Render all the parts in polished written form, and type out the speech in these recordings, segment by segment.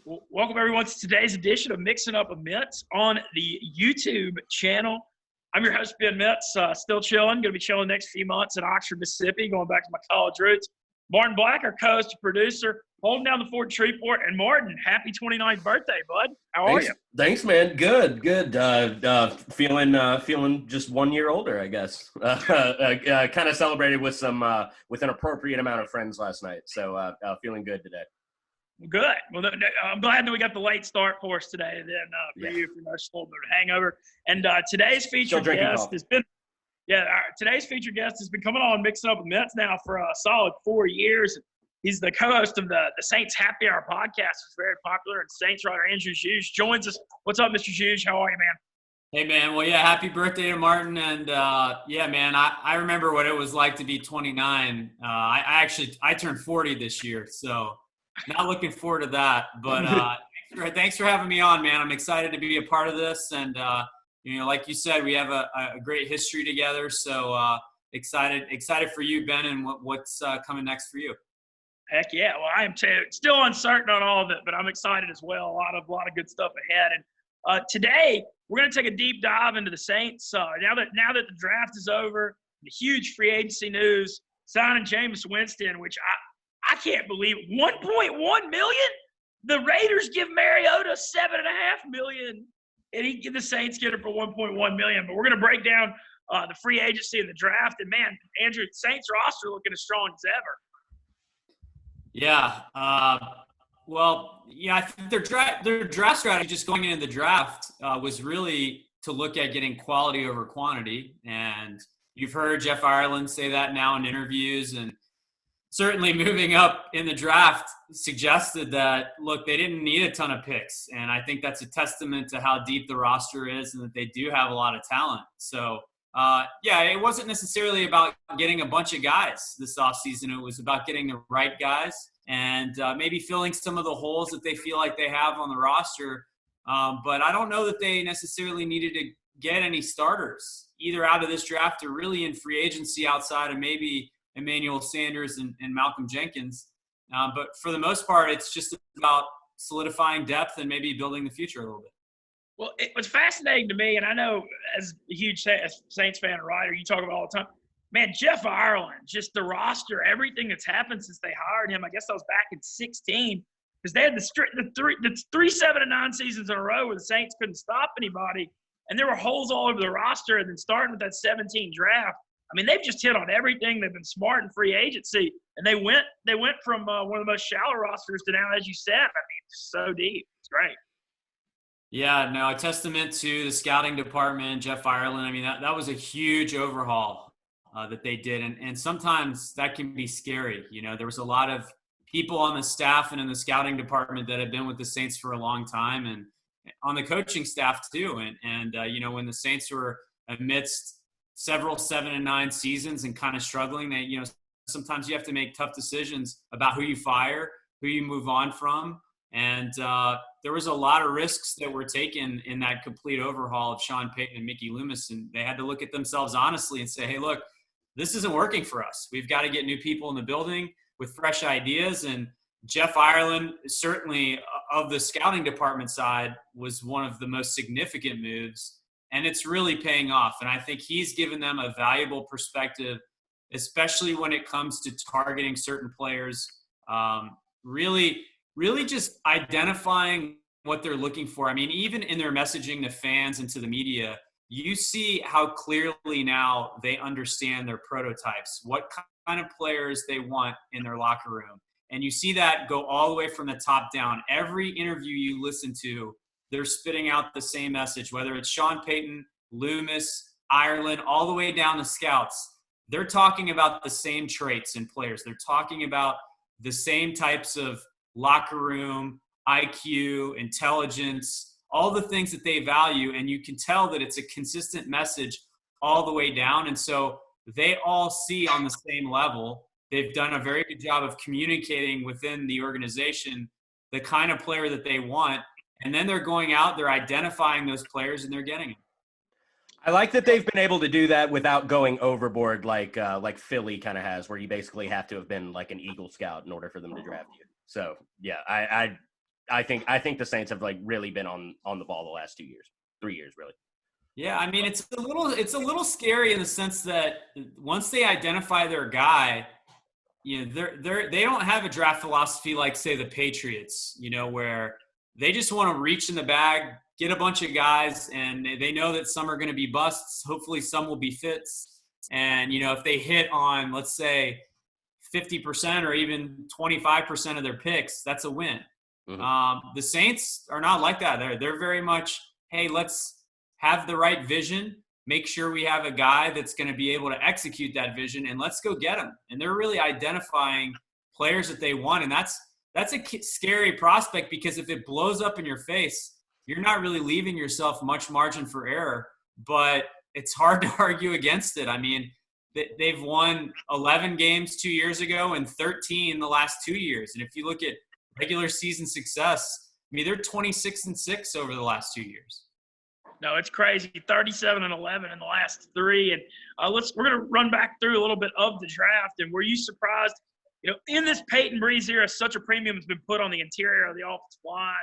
Welcome everyone to today's edition of Mixing Up a Mintz on the YouTube channel. I'm your host, Ben Mintz, still chilling. Going to be chilling the next few months in Oxford, Mississippi, going back to my college roots. Martin Black, our co-host and producer, holding down the fort in Shreveport. And Martin, happy 29th birthday, bud. How are you? Thanks, man. Good. Feeling just 1 year older, I guess. Kind of celebrated with with an appropriate amount of friends last night. So feeling good today. Good. Well, I'm glad that we got the late start for us today. Then for you, if you're just a little bit of hangover. And today's featured guest has been, today's featured guest has been coming on Mixing Up with Mintz now for a solid 4 years. He's the co-host of the Saints Happy Hour podcast. It's very popular. And Saints writer Andrew Juge joins us. What's up, Mr. Juge? How are you, man? Hey, man. Well, yeah, happy birthday to Martin. And, yeah, man, I remember what it was like to be 29. I turned 40 this year, so not looking forward to that. But thanks for having me on, man. I'm excited to be a part of this. And, like you said, we have a great history together. So excited for you, Ben, and what's coming next for you. Heck yeah. Well, I am too. Still uncertain on all of it, but I'm excited as well. A lot of good stuff ahead. And today we're going to take a deep dive into the Saints. Now that the draft is over, the huge free agency news, signing Jameis Winston, which I can't believe, $1.1 million. The Raiders give Mariota $7.5 million, and the Saints get it for $1.1 million. But we're going to break down the free agency and the draft. And man, Andrew, the Saints roster looking as strong as ever. Yeah. I think their draft strategy just going into the draft was really to look at getting quality over quantity. And you've heard Jeff Ireland say that now in interviews, and certainly moving up in the draft suggested that, look, they didn't need a ton of picks. And I think that's a testament to how deep the roster is and that they do have a lot of talent. So, it wasn't necessarily about getting a bunch of guys this offseason. It was about getting the right guys and maybe filling some of the holes that they feel like they have on the roster. But I don't know that they necessarily needed to get any starters, either out of this draft or really in free agency outside of maybe Emmanuel Sanders and Malcolm Jenkins. But for the most part, it's just about solidifying depth and maybe building the future a little bit. Well, it was fascinating to me, and I know as a huge Saints fan and writer, you talk about all the time. Man, Jeff Ireland, just the roster, everything that's happened since they hired him. I guess that was back in 2016, because they had the 3-7-9 seasons in a row where the Saints couldn't stop anybody, and there were holes all over the roster. And then starting with that 17 draft, I mean, they've just hit on everything. They've been smart in free agency, and they went from one of the most shallow rosters to now, as you said, I mean, so deep. It's great. Yeah, no, a testament to the scouting department, Jeff Ireland. I mean, that was a huge overhaul that they did. And sometimes that can be scary. There was a lot of people on the staff and in the scouting department that have been with the Saints for a long time, and on the coaching staff too. And when the Saints were amidst several 7-9 seasons and kind of struggling, sometimes you have to make tough decisions about who you fire, who you move on from. And there was a lot of risks that were taken in that complete overhaul of Sean Payton and Mickey Loomis. And they had to look at themselves honestly and say, hey, look, this isn't working for us. We've got to get new people in the building with fresh ideas. And Jeff Ireland, certainly of the scouting department side, was one of the most significant moves. And it's really paying off. And I think he's given them a valuable perspective, especially when it comes to targeting certain players, really just identifying what they're looking for. I mean, even in their messaging to fans and to the media, you see how clearly now they understand their prototypes, what kind of players they want in their locker room. And you see that go all the way from the top down. Every interview you listen to, they're spitting out the same message, whether it's Sean Payton, Loomis, Ireland, all the way down to scouts. They're talking about the same traits in players. They're talking about the same types of locker room, IQ, intelligence, all the things that they value. And you can tell that it's a consistent message all the way down. And so they all see on the same level. They've done a very good job of communicating within the organization the kind of player that they want. And then they're going out, they're identifying those players, and they're getting them. I like that they've been able to do that without going overboard like Philly kind of has, where you basically have to have been like an Eagle Scout in order for them to draft you. So, yeah, I I think the Saints have like really been on the ball the last 2 years, 3 years really. Yeah, I mean it's a little scary in the sense that once they identify their guy, you know, they don't have a draft philosophy like say the Patriots, you know, where they just want to reach in the bag, get a bunch of guys, and they know that some are going to be busts. Hopefully, some will be fits. And you know, if they hit on, let's say, 50% or even 25% of their picks, that's a win. The Saints are not like that. They're very much, hey, let's have the right vision, make sure we have a guy that's going to be able to execute that vision, and let's go get him. And they're really identifying players that they want, and that's a scary prospect because if it blows up in your face, you're not really leaving yourself much margin for error. But it's hard to argue against it. I mean, they've won 11 games 2 years ago and 13 the last 2 years. And if you look at regular season success, I mean, they're 26-6 over the last 2 years. No, it's crazy. 37-11 in the last three. And we're going to run back through a little bit of the draft. And were you surprised? You know, in this Peyton Breeze era, such a premium has been put on the interior of the offensive line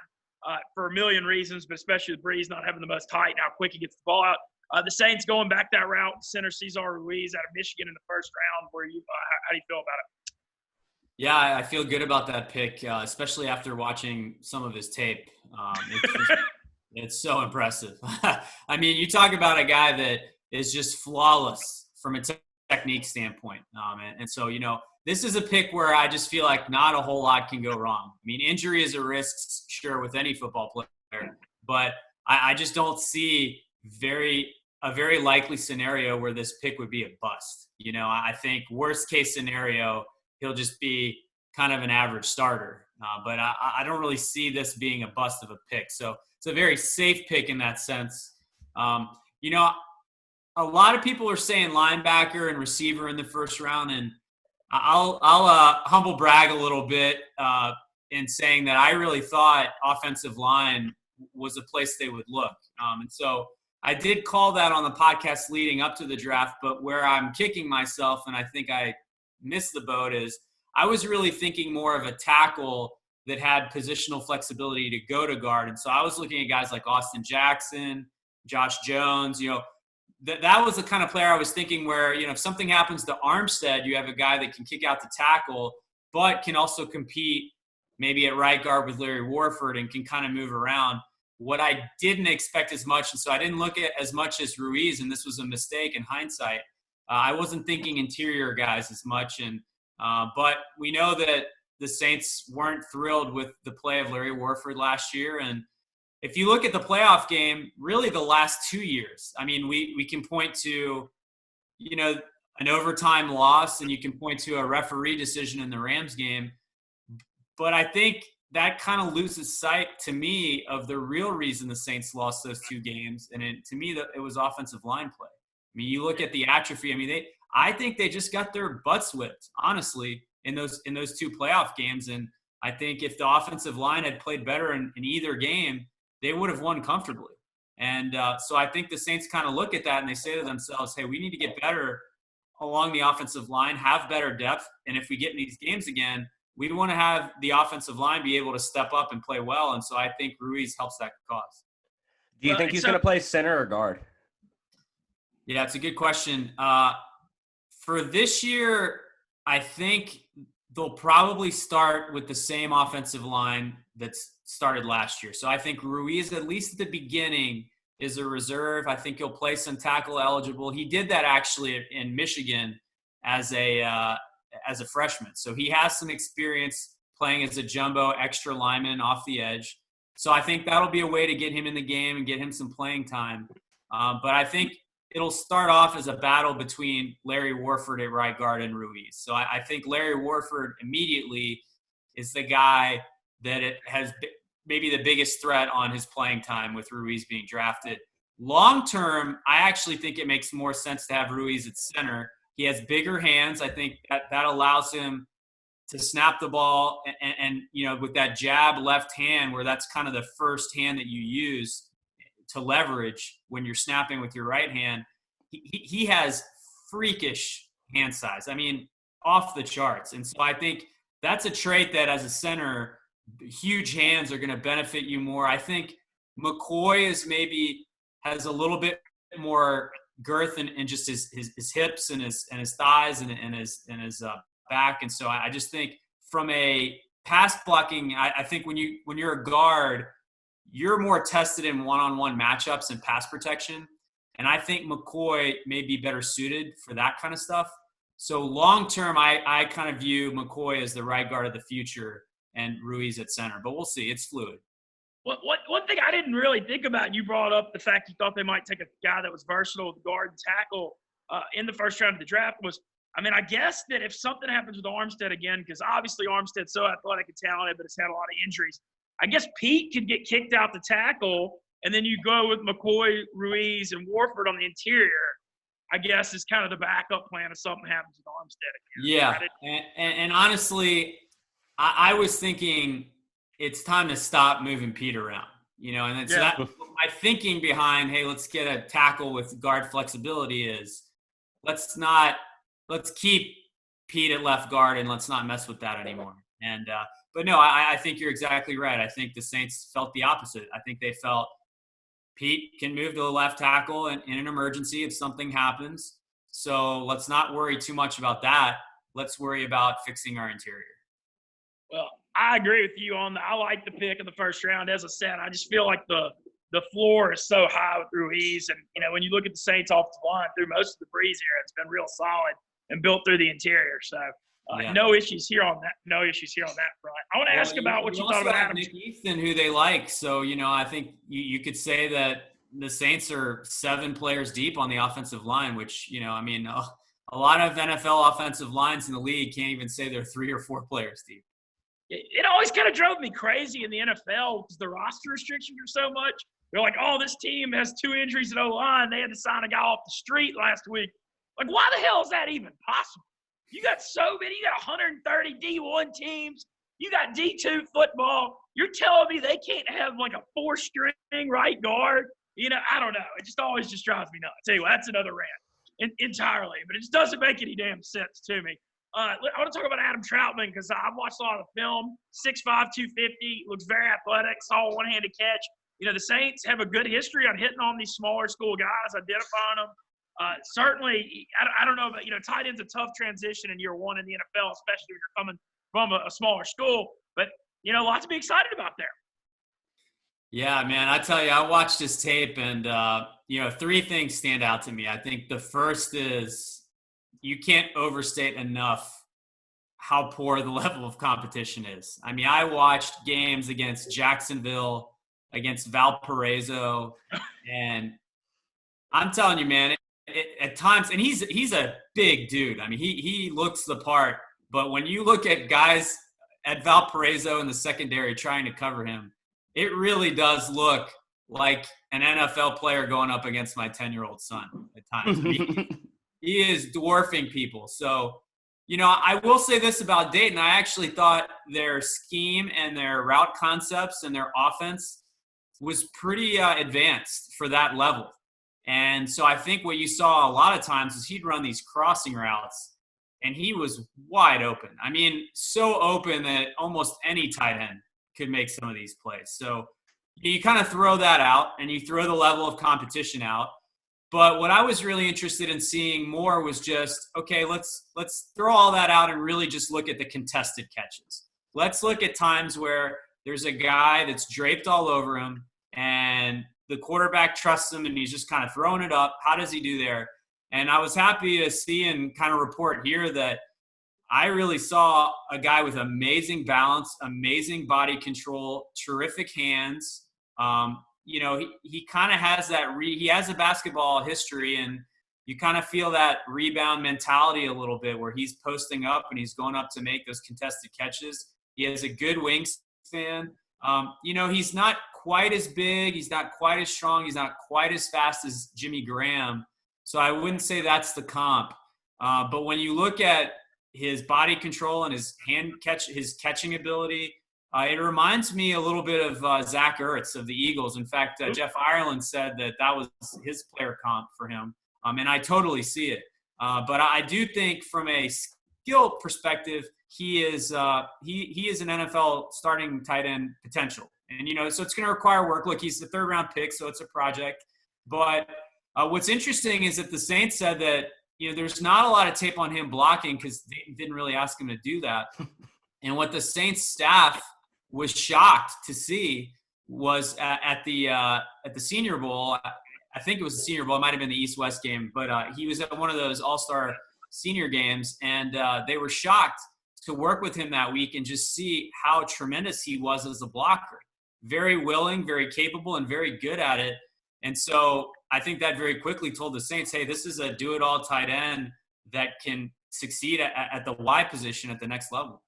for a million reasons, but especially with Breeze not having the most height and how quick he gets the ball out. The Saints going back that route, center Cesar Ruiz out of Michigan in the first round. How do you feel about it? Yeah, I feel good about that pick, especially after watching some of his tape. It's so impressive. I mean, you talk about a guy that is just flawless from a technique standpoint. And so, you know, this is a pick where I just feel like not a whole lot can go wrong. I mean, injury is a risk, sure, with any football player, but I just don't see a very likely scenario where this pick would be a bust. You know, I think worst case scenario, he'll just be kind of an average starter. But I don't really see this being a bust of a pick. So it's a very safe pick in that sense. You know, a lot of people are saying linebacker and receiver in the first round, and I'll humble brag a little bit in saying that I really thought offensive line was a place they would look. And so I did call that on the podcast leading up to the draft, but where I'm kicking myself, and I think I missed the boat, is I was really thinking more of a tackle that had positional flexibility to go to guard. And so I was looking at guys like Austin Jackson, Josh Jones, you know, that was the kind of player I was thinking where, you know, if something happens to Armstead, you have a guy that can kick out the tackle, but can also compete maybe at right guard with Larry Warford and can kind of move around. What I didn't expect as much, and so I didn't look at as much as Ruiz, and this was a mistake in hindsight. I wasn't thinking interior guys as much, and but we know that the Saints weren't thrilled with the play of Larry Warford last year. And if you look at the playoff game, really the last 2 years, I mean, we can point to, you know, an overtime loss, and you can point to a referee decision in the Rams game. But I think that kind of loses sight to me of the real reason the Saints lost those two games. And to me, it was offensive line play. I mean, you look at the atrophy. I mean, I think they just got their butts whipped, honestly, in those two playoff games. And I think if the offensive line had played better in either game, they would have won comfortably. And so I think the Saints kind of look at that and they say to themselves, hey, we need to get better along the offensive line, have better depth. And if we get in these games again, we want to have the offensive line be able to step up and play well. And so I think Ruiz helps that cause. Do you think he's going to play center or guard? Yeah, it's a good question. For this year, I think they'll probably start with the same offensive line that's started last year. So I think Ruiz, at least at the beginning, is a reserve. I think he'll play some tackle eligible. He did that actually in Michigan as a freshman. So he has some experience playing as a jumbo extra lineman off the edge. So I think that'll be a way to get him in the game and get him some playing time. But I think it'll start off as a battle between Larry Warford at right guard and Ruiz. So I think Larry Warford immediately is the guy that it has maybe the biggest threat on his playing time with Ruiz being drafted. Long term, I actually think it makes more sense to have Ruiz at center. He has bigger hands. I think that allows him to snap the ball and you know, with that jab left hand, where that's kind of the first hand that you use to leverage when you're snapping with your right hand. He has freakish hand size. I mean, off the charts. And so I think that's a trait that as a center huge hands are going to benefit you more. I think McCoy has a little bit more girth in just his hips and his thighs and his back. And so I just think from a pass blocking, I think when you're a guard, you're more tested in one-on-one matchups and pass protection. And I think McCoy may be better suited for that kind of stuff. So long-term, I kind of view McCoy as the right guard of the future and Ruiz at center. But we'll see. It's fluid. One thing I didn't really think about, you brought up the fact you thought they might take a guy that was versatile with guard and tackle in the first round of the draft was, I mean, I guess that if something happens with Armstead again, because obviously Armstead's so athletic and talented, but has had a lot of injuries, I guess Pete could get kicked out to tackle, and then you go with McCoy, Ruiz, and Warford on the interior, I guess is kind of the backup plan if something happens with Armstead again. Yeah, and honestly, I was thinking it's time to stop moving Pete around, and then, so that my thinking behind, hey, let's get a tackle with guard flexibility is let's keep Pete at left guard and let's not mess with that anymore. And but no, I think you're exactly right. I think the Saints felt the opposite. I think they felt Pete can move to the left tackle in an emergency if something happens. So let's not worry too much about that. Let's worry about fixing our interior. Well, I agree with you on that. I like the pick in the first round. As I said, I just feel like the floor is so high with Ruiz. And, when you look at the Saints offensive line through most of the Breeze era, it's been real solid and built through the interior. So no issues here on that. No issues here on that front. I want to ask about what you thought about Adam. Nick Easton, who they like. So, I think you could say that the Saints are 7 players deep on the offensive line, which, a lot of NFL offensive lines in the league can't even say they're 3 or 4 players deep. It always kind of drove me crazy in the NFL because the roster restrictions are so much. They're like, oh, this team has 2 injuries at O-line. They had to sign a guy off the street last week. Like, why the hell is that even possible? You got so many. You got 130 D1 teams. You got D2 football. You're telling me they can't have like a 4-string right guard? I don't know. It just always just drives me nuts. Anyway, that's another rant entirely. But it just doesn't make any damn sense to me. I want to talk about Adam Troutman because I've watched a lot of the film. 6'5", 250, looks very athletic, saw a one-handed catch. The Saints have a good history on hitting on these smaller school guys, identifying them. Certainly, I don't know, but, tight end's a tough transition in year one in the NFL, especially when you're coming from a smaller school. But, lots to be excited about there. Yeah, man, I tell you, I watched this tape and, 3 things stand out to me. I think the first is you can't overstate enough how poor the level of competition is. I mean, I watched games against Jacksonville, against Valparaiso, and I'm telling you, man, at times, and he's a big dude. I mean, he looks the part, but when you look at guys at Valparaiso in the secondary trying to cover him, it really does look like an NFL player going up against my 10-year-old son at times. I mean, he is dwarfing people. So, I will say this about Dayton. I actually thought their scheme and their route concepts and their offense was pretty advanced for that level. And so I think what you saw a lot of times is he'd run these crossing routes, and he was wide open. I mean, so open that almost any tight end could make some of these plays. So you kind of throw that out, and you throw the level of competition out. But what I was really interested in seeing more was just, okay, let's throw all that out and really just look at the contested catches. Let's look at times where there's a guy that's draped all over him and the quarterback trusts him and he's just kind of throwing it up. How does he do there? And I was happy to see and kind of report here that I really saw a guy with amazing balance, amazing body control, terrific hands. He kind of has that he has a basketball history, and you kind of feel that rebound mentality a little bit where he's posting up and he's going up to make those contested catches. He has a good wingspan. He's not quite as big. He's not quite as strong. He's not quite as fast as Jimmy Graham. So I wouldn't say that's the comp. But when you look at his body control and his catching ability, it reminds me a little bit of Zach Ertz of the Eagles. In fact, Jeff Ireland said that was his player comp for him, and I totally see it. But I do think from a skill perspective, he is he is an NFL starting tight end potential. And, so it's going to require work. Look, he's the 3rd-round pick, so it's a project. But what's interesting is that the Saints said that, there's not a lot of tape on him blocking because they didn't really ask him to do that. And what the Saints staff was shocked to see was at the Senior Bowl. I think it was the Senior Bowl. It might have been the East-West game. But he was at one of those all-star senior games, and they were shocked to work with him that week and just see how tremendous he was as a blocker. Very willing, very capable, and very good at it. And so I think that very quickly told the Saints, hey, this is a do-it-all tight end that can succeed at the Y position at the next level.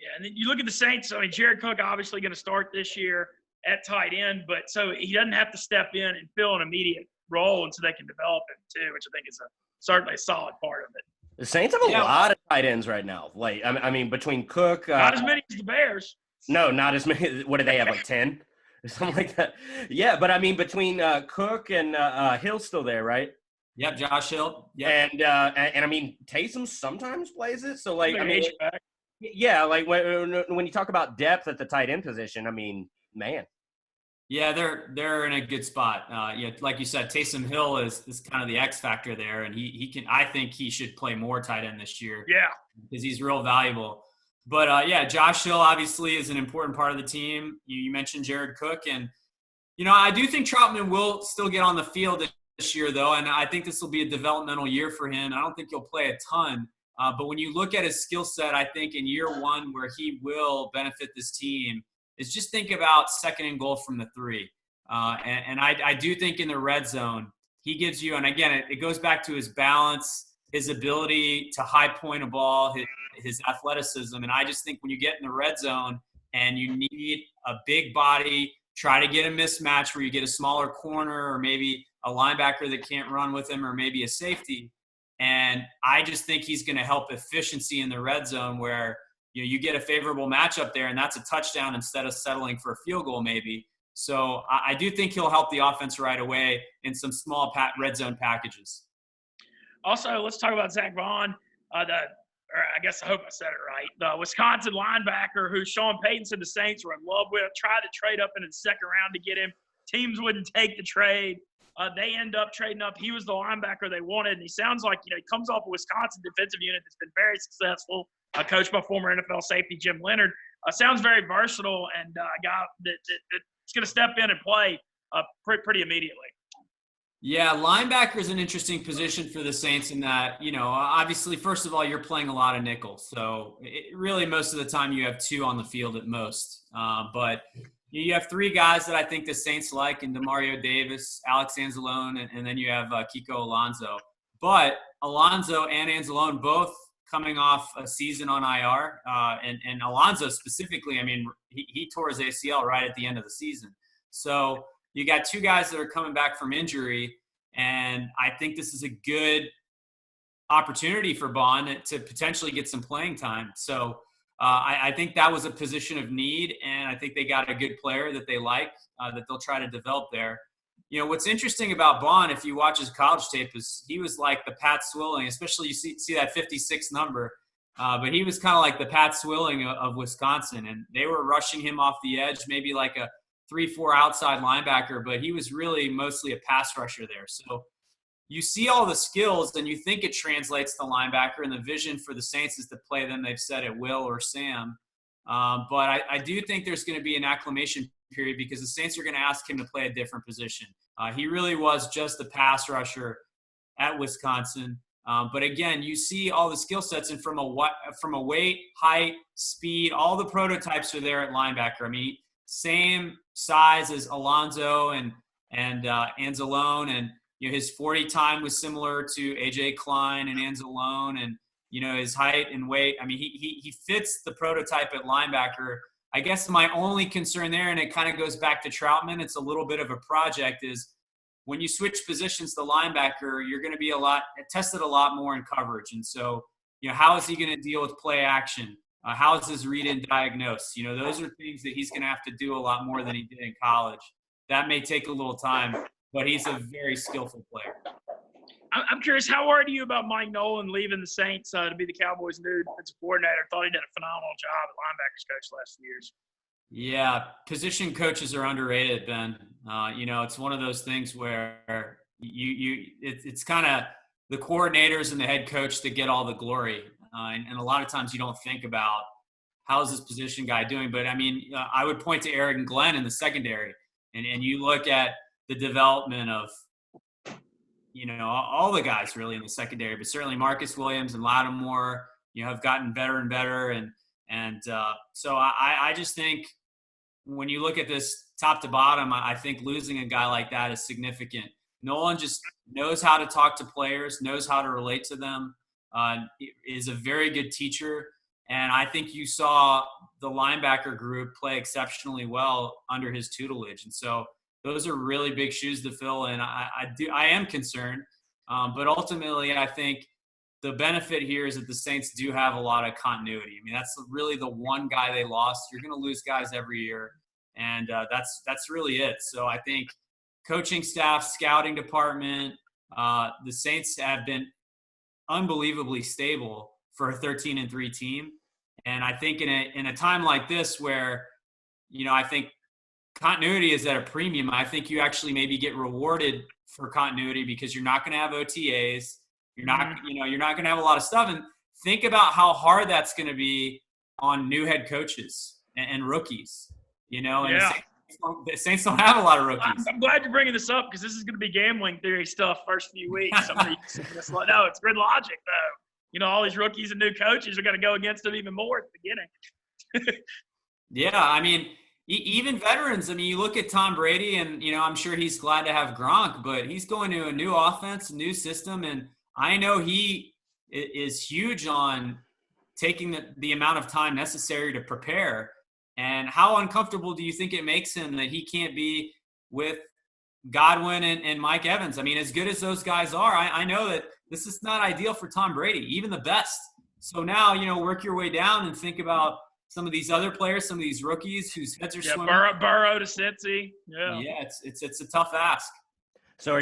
Yeah, and then you look at the Saints. I mean, Jared Cook obviously going to start this year at tight end, but so he doesn't have to step in and fill an immediate role, and so they can develop him too, which I think is certainly a solid part of it. The Saints have a lot of tight ends right now. Like, I mean, between Cook, not as many as the Bears. No, not as many. What do they have, like 10 or something like that? Yeah, but I mean, between Cook and Hill's still there, right? Yep, Josh Hill. Yeah, and I mean, Taysom sometimes plays it. So like, I mean, yeah, like when you talk about depth at the tight end position, I mean, man. Yeah, they're in a good spot. Like you said, Taysom Hill is kind of the X factor there, and he can. I think he should play more tight end this year. Yeah, because he's real valuable. But Josh Hill obviously is an important part of the team. You mentioned Jared Cook, and I do think Troutman will still get on the field this year, though, and I think this will be a developmental year for him. I don't think he'll play a ton, but when you look at his skill set, I think in year one where he will benefit this team is just think about 2nd and goal from the 3. And I do think in the red zone, he gives you, and again, it goes back to his balance, his ability to high point a ball, his athleticism. And I just think when you get in the red zone and you need a big body, try to get a mismatch where you get a smaller corner or maybe a linebacker that can't run with him or maybe a safety. And I just think he's going to help efficiency in the red zone where you get a favorable matchup there, and that's a touchdown instead of settling for a field goal maybe. So I do think he'll help the offense right away in some small red zone packages. Also, let's talk about Zach Vaughn, I guess I hope I said it right, the Wisconsin linebacker who Sean Payton said the Saints were in love with, tried to trade up in the 2nd round to get him. Teams wouldn't take the trade. They end up trading up. He was the linebacker they wanted, and he sounds like, he comes off a Wisconsin defensive unit that's been very successful, coached by former NFL safety Jim Leonard. Sounds very versatile, and a guy that's going to step in and play pretty immediately. Yeah, linebacker is an interesting position for the Saints in that, obviously, first of all, you're playing a lot of nickel. So really most of the time you have 2 on the field at most. But you have 3 guys that I think the Saints like in Demario Davis, Alex Anzalone, and then you have Kiko Alonso. But Alonso and Anzalone both coming off a season on IR. And Alonso specifically, I mean, he tore his ACL right at the end of the season. So you got 2 guys that are coming back from injury, and I think this is a good opportunity for Bond to potentially get some playing time. So I think that was a position of need, and I think they got a good player that they like that they'll try to develop there. What's interesting about Bond, if you watch his college tape, is he was like the Pat Swilling, especially you see that 56 number, but he was kind of like the Pat Swilling of Wisconsin, and they were rushing him off the edge, maybe like a 3-4 outside linebacker, but he was really mostly a pass rusher there. So you see all the skills and you think it translates to linebacker, and the vision for the Saints is to play them, they've said it, Will or Sam. But I do think there's going to be an acclimation period because the Saints are going to ask him to play a different position. He really was just a pass rusher at Wisconsin. But again, you see all the skill sets, and from a weight, height, speed, all the prototypes are there at linebacker. I mean, same size as Alonso and Anzalone, and his 40 time was similar to AJ Klein and Anzalone, and his height and weight. I mean, he fits the prototype at linebacker. I guess my only concern there, and it kind of goes back to Troutman, it's a little bit of a project, is when you switch positions to linebacker, you're going to be tested a lot more in coverage. And so, how is he going to deal with play action? How is his read and diagnose? Those are things that he's going to have to do a lot more than he did in college. That may take a little time, but he's a very skillful player. I'm curious, how worried are you about Mike Nolan leaving the Saints to be the Cowboys' new defensive coordinator? Thought he did a phenomenal job at linebackers coach the last few years. Yeah, position coaches are underrated, Ben. It's one of those things where it's kind of the coordinators and the head coach that get all the glory. And a lot of times you don't think about how's this position guy doing. But, I mean, I would point to Eric and Glenn in the secondary. And you look at the development of, all the guys really in the secondary. But certainly Marcus Williams and Lattimore, have gotten better and better. And so I just think when you look at this top to bottom, I think losing a guy like that is significant. Nolan just knows how to talk to players, knows how to relate to them, is a very good teacher. And I think you saw the linebacker group play exceptionally well under his tutelage. And so those are really big shoes to fill. And I am concerned. But ultimately, I think the benefit here is that the Saints do have a lot of continuity. I mean, that's really the one guy they lost. You're going to lose guys every year. And that's really it. So I think coaching staff, scouting department, the Saints have been unbelievably stable for a 13-3 team. And I think in a time like this where, I think continuity is at a premium, I think you actually maybe get rewarded for continuity because you're not going to have OTAs. You're not going to have a lot of stuff. And think about how hard that's going to be on new head coaches and rookies, and the Saints don't have a lot of rookies. I'm glad you're bringing this up because this is going to be gambling theory stuff first few weeks. No, it's good logic, though. All these rookies and new coaches are going to go against them even more at the beginning. Yeah, I mean, even veterans. I mean, you look at Tom Brady, and, I'm sure he's glad to have Gronk, but he's going to a new offense, a new system, and I know he is huge on taking the amount of time necessary to prepare. And how uncomfortable do you think it makes him that he can't be with Godwin and Mike Evans? I mean, as good as those guys are, I know that this is not ideal for Tom Brady, even the best. So now, work your way down and think about some of these other players, some of these rookies whose heads are swimming. Burrow to Cincy. Yeah, it's a tough ask. So are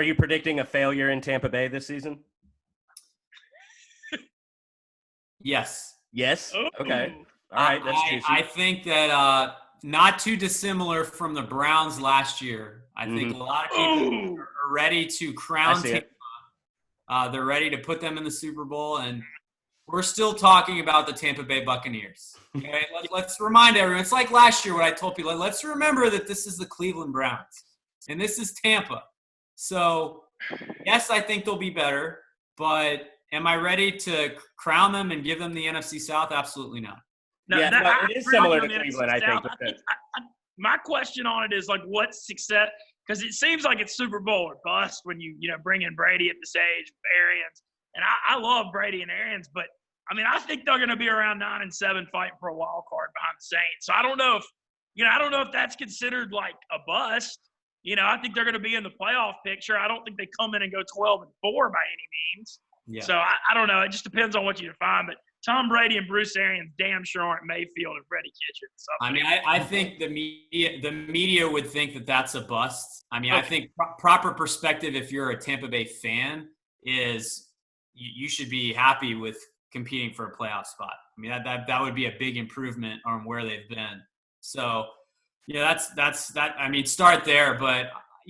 you predicting a failure in Tampa Bay this season? Yes. Yes? Ooh. Okay. All right, that's juicy. I think that not too dissimilar from the Browns last year. I think a lot of people are ready to crown Tampa. They're ready to put them in the Super Bowl, and we're still talking about the Tampa Bay Buccaneers. Okay, let's remind everyone. It's like last year what I told people. Let's remember that this is the Cleveland Browns, and this is Tampa. So, yes, I think they'll be better, but am I ready to crown them and give them the NFC South? Absolutely not. No, it is similar to Cleveland, I think. My question on it is, what's success? Because it seems like it's Super Bowl or bust when you bring in Brady at this age, Arians. And I love Brady and Arians, but, I think they're going to be around 9-7 fighting for a wild card behind the Saints. So I don't know if that's considered like a bust. I think they're going to be in the playoff picture. I don't think they come in and go 12-4 by any means. Yeah. So I don't know. It just depends on what you define. But Tom Brady and Bruce Arians damn sure aren't Mayfield and Freddie Kitchens. So I think the media would think that that's a bust. I think proper perspective, if you're a Tampa Bay fan, is you should be happy with competing for a playoff spot. That would be a big improvement on where they've been. So that's that. Start there, but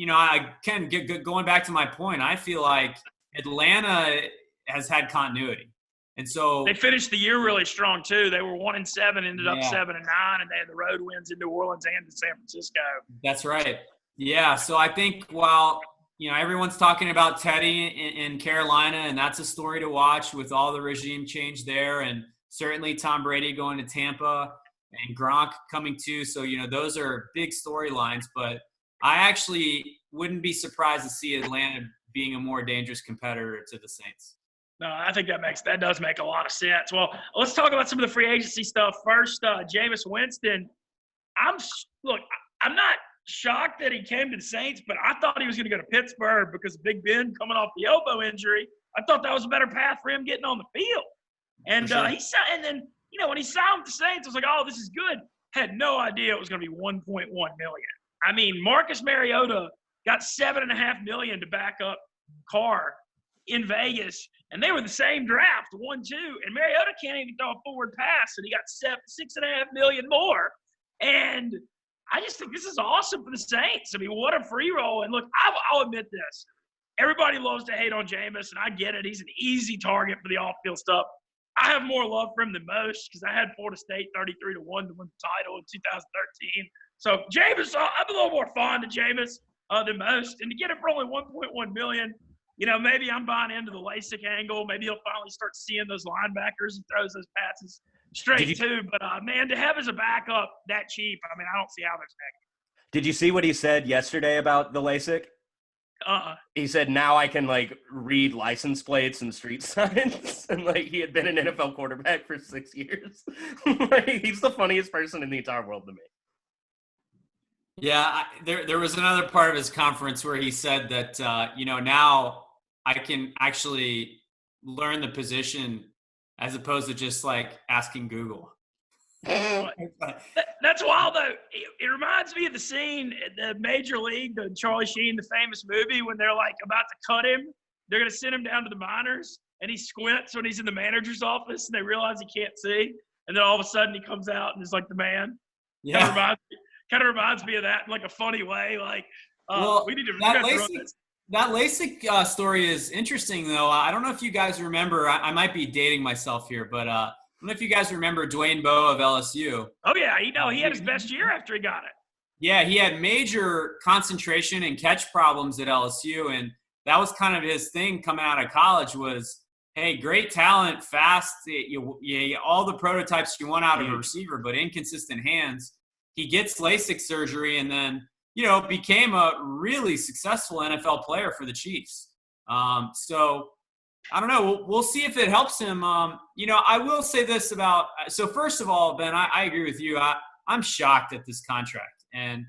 I can going back to my point. I feel like Atlanta has had continuity. And so they finished the year really strong too. They were 1-7, ended up 7-9, and they had the road wins in New Orleans and in San Francisco. That's right. Yeah. So I think while everyone's talking about Teddy in Carolina, and that's a story to watch with all the regime change there, and certainly Tom Brady going to Tampa and Gronk coming too. So those are big storylines. But I actually wouldn't be surprised to see Atlanta being a more dangerous competitor to the Saints. No, I think that does make a lot of sense. Well, let's talk about some of the free agency stuff first. Jameis Winston. I'm not shocked that he came to the Saints, but I thought he was going to go to Pittsburgh because of Big Ben coming off the elbow injury. I thought that was a better path for him getting on the field. And sure. When he signed with the Saints, I was like, oh, this is good. Had no idea it was going to be $1.1 million. Marcus Mariota got $7.5 million to back up Carr. in Vegas, and they were the same draft, 1-2, and Mariota can't even throw a forward pass, and he got $6.5 million more. And I just think this is awesome for the Saints. I mean, what a free roll. And look, I'll admit this. Everybody loves to hate on Jameis, and I get it. He's an easy target for the off-field stuff. I have more love for him than most because I had Florida State 33-1 to win the title in 2013. So Jameis, I'm a little more fond of Jameis than most. And to get it for only $1.1 million, maybe I'm buying into the LASIK angle. Maybe he'll finally start seeing those linebackers and throws those passes straight too. But, man, to have as a backup that cheap, I mean, I don't see how there's negative. Did you see what he said yesterday about the LASIK? He said, now I can, read license plates and street signs. And, he had been an NFL quarterback for 6 years. He's the funniest person in the entire world to me. Yeah, there was another part of his conference where he said that, now I can actually learn the position as opposed to just, asking Google. That's wild, though. It reminds me of the scene in the Major League, the Charlie Sheen, the famous movie, when they're about to cut him. They're going to send him down to the minors, and he squints when he's in the manager's office, and they realize he can't see. And then all of a sudden he comes out and is like the man. Yeah. Kind of reminds me of that in a funny way. We need to run this. That LASIK story is interesting, though. I don't know if you guys remember. I might be dating myself here, but I don't know if you guys remember Dwayne Bowe of LSU. Oh, yeah. He had his best year after he got it. Yeah, he had major concentration and catch problems at LSU, and that was kind of his thing coming out of college was, hey, great talent, fast, all the prototypes you want out of a receiver, but inconsistent hands. He gets LASIK surgery and then, became a really successful NFL player for the Chiefs. So I don't know. We'll see if it helps him. I will say this about – so first of all, Ben, I agree with you. I'm shocked at this contract. And,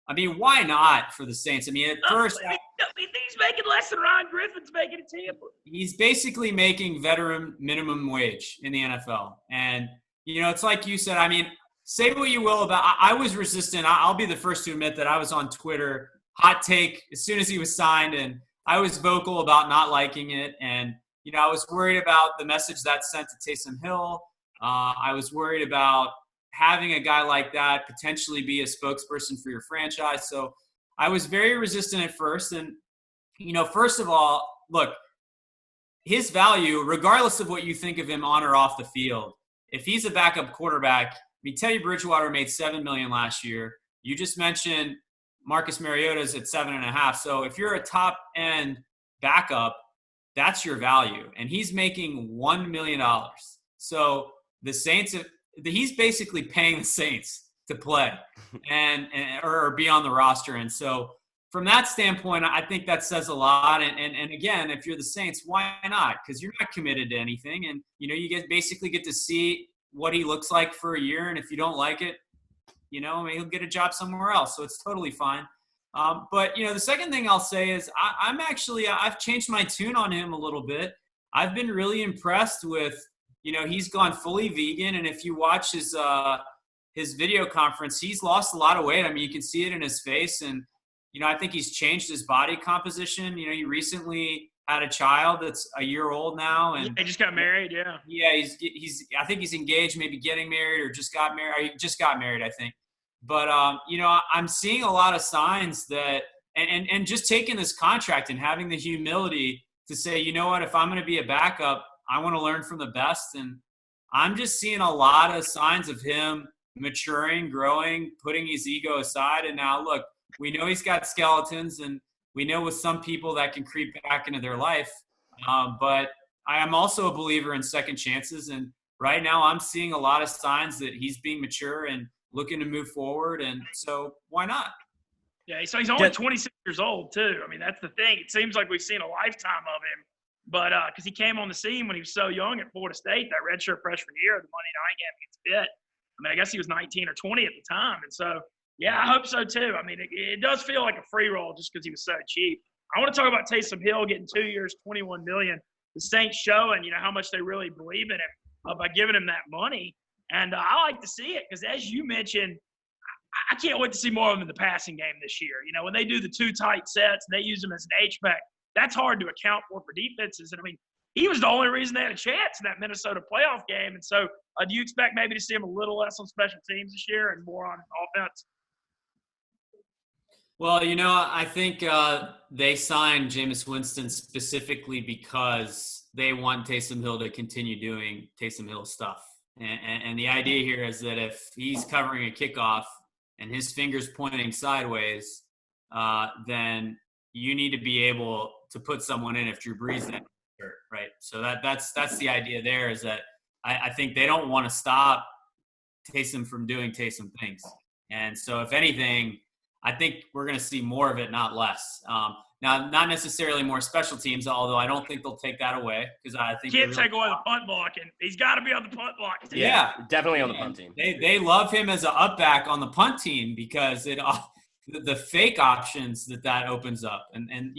I mean, why not for the Saints? I mean, at first – he's making less than Ryan Griffin's making at Tampa. He's basically making veteran minimum wage in the NFL. And, it's like you said, I mean – say what you will about – I was resistant. I'll be the first to admit that I was on Twitter, hot take, as soon as he was signed, and I was vocal about not liking it. And, I was worried about the message that sent to Taysom Hill. I was worried about having a guy like that potentially be a spokesperson for your franchise. So I was very resistant at first. And, first of all, look, his value, regardless of what you think of him on or off the field, if he's a backup quarterback – I mean, Teddy Bridgewater made $7 million last year. You just mentioned Marcus Mariota's at $7.5 million. So if you're a top-end backup, that's your value. And he's making $1 million. So the Saints, he's basically paying the Saints to play or be on the roster. And so from that standpoint, I think that says a lot. And again, if you're the Saints, why not? Because you're not committed to anything. And, you basically get to see what he looks like for a year. And if you don't like it, maybe he'll get a job somewhere else. So it's totally fine. But, the second thing I'll say is I've changed my tune on him a little bit. I've been really impressed with, he's gone fully vegan. And if you watch his video conference, he's lost a lot of weight. I mean, you can see it in his face. And, I think he's changed his body composition. He recently had a child that's a year old now, and he just got married. Yeah. Yeah. He's I think he's engaged, maybe getting married or just got married. He just got married, I think. But, I'm seeing a lot of signs that, and just taking this contract and having the humility to say, you know what, if I'm going to be a backup, I want to learn from the best. And I'm just seeing a lot of signs of him maturing, growing, putting his ego aside. And now look, we know he's got skeletons, and we know with some people that can creep back into their life. But I am also a believer in second chances. And right now I'm seeing a lot of signs that he's being mature and looking to move forward. And so why not? Yeah, so he's only 26 years old too. I mean, that's the thing. It seems like we've seen a lifetime of him. But because he came on the scene when he was so young at Florida State, that redshirt freshman year, the Monday night game against Pitt. I mean, I guess he was 19 or 20 at the time. And so, yeah, I hope so too. I mean, it does feel like a free roll just because he was so cheap. I want to talk about Taysom Hill getting 2 years, $21 million. The Saints showing, how much they really believe in him by giving him that money. And I like to see it because, as you mentioned, I can't wait to see more of him in the passing game this year. When they do the two tight sets and they use him as an H-back, that's hard to account for defenses. And I mean, he was the only reason they had a chance in that Minnesota playoff game. And so, do you expect maybe to see him a little less on special teams this year and more on offense? Well, I think they signed Jameis Winston specifically because they want Taysom Hill to continue doing Taysom Hill stuff. And the idea here is that if he's covering a kickoff and his finger's pointing sideways, then you need to be able to put someone in if Drew Brees is hurt, right? So that's the idea there, is that I think they don't want to stop Taysom from doing Taysom things. And so if anything, I think we're going to see more of it, not less. Now, not necessarily more special teams, although I don't think they'll take that away, because I think can't take away the punt blocking. He's got to be on the punt block team. Yeah, definitely on the punt team. They love him as an up back on the punt team because the fake options that opens up, and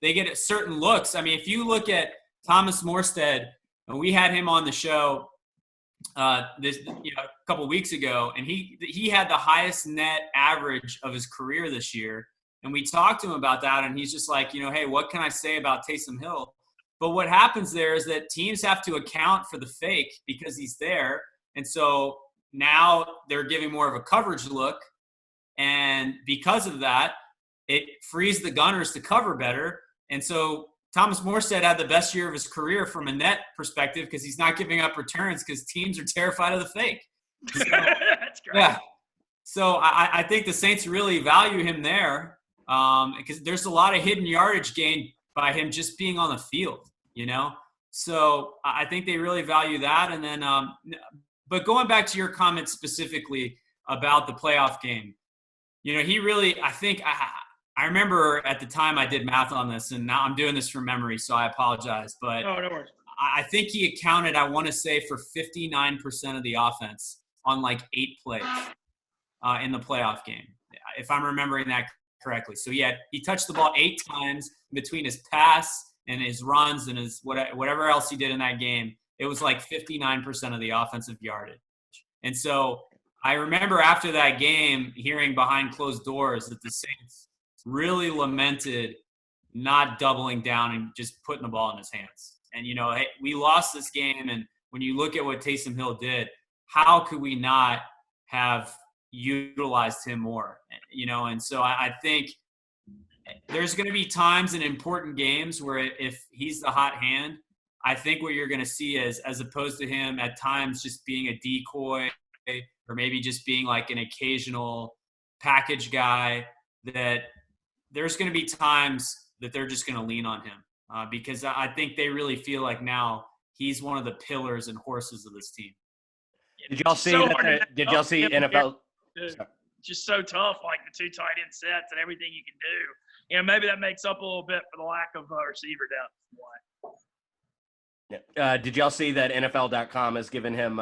they get certain looks. I mean, if you look at Thomas Morstead, and we had him on the show a couple weeks ago, and he had the highest net average of his career this year. And we talked to him about that, and he's just like, hey, what can I say about Taysom Hill? But what happens there is that teams have to account for the fake because he's there. And so now they're giving more of a coverage look. And because of that, it frees the gunners to cover better. And so Thomas Morstead had the best year of his career from a net perspective because he's not giving up returns because teams are terrified of the fake. So, that's great. Yeah. So I think the Saints really value him there. Because there's a lot of hidden yardage gained by him just being on the field, So I think they really value that. And then, but going back to your comment specifically about the playoff game, he really, I think I remember at the time I did math on this, and now I'm doing this from memory, so I apologize. But no worries. I think he accounted, I want to say, for 59% of the offense on like 8 plays in the playoff game, if I'm remembering that correctly. So he touched the ball 8 times between his pass and his runs and his whatever else he did in that game. It was like 59% of the offensive yardage. And so I remember after that game hearing behind closed doors that the Saints really lamented not doubling down and just putting the ball in his hands. And, hey, we lost this game. And when you look at what Taysom Hill did, how could we not have utilized him more, and so I think there's going to be times in important games where if he's the hot hand, I think what you're going to see is, as opposed to him at times just being a decoy or maybe just being like an occasional package guy, that there's going to be times that they're just going to lean on him because I think they really feel like now he's one of the pillars and horses of this team. Did y'all see Did y'all see NFL? It's just so tough, like the 2 tight end sets and everything you can do. Maybe that makes up a little bit for the lack of receiver depth. Yeah. Did y'all see that NFL.com has given him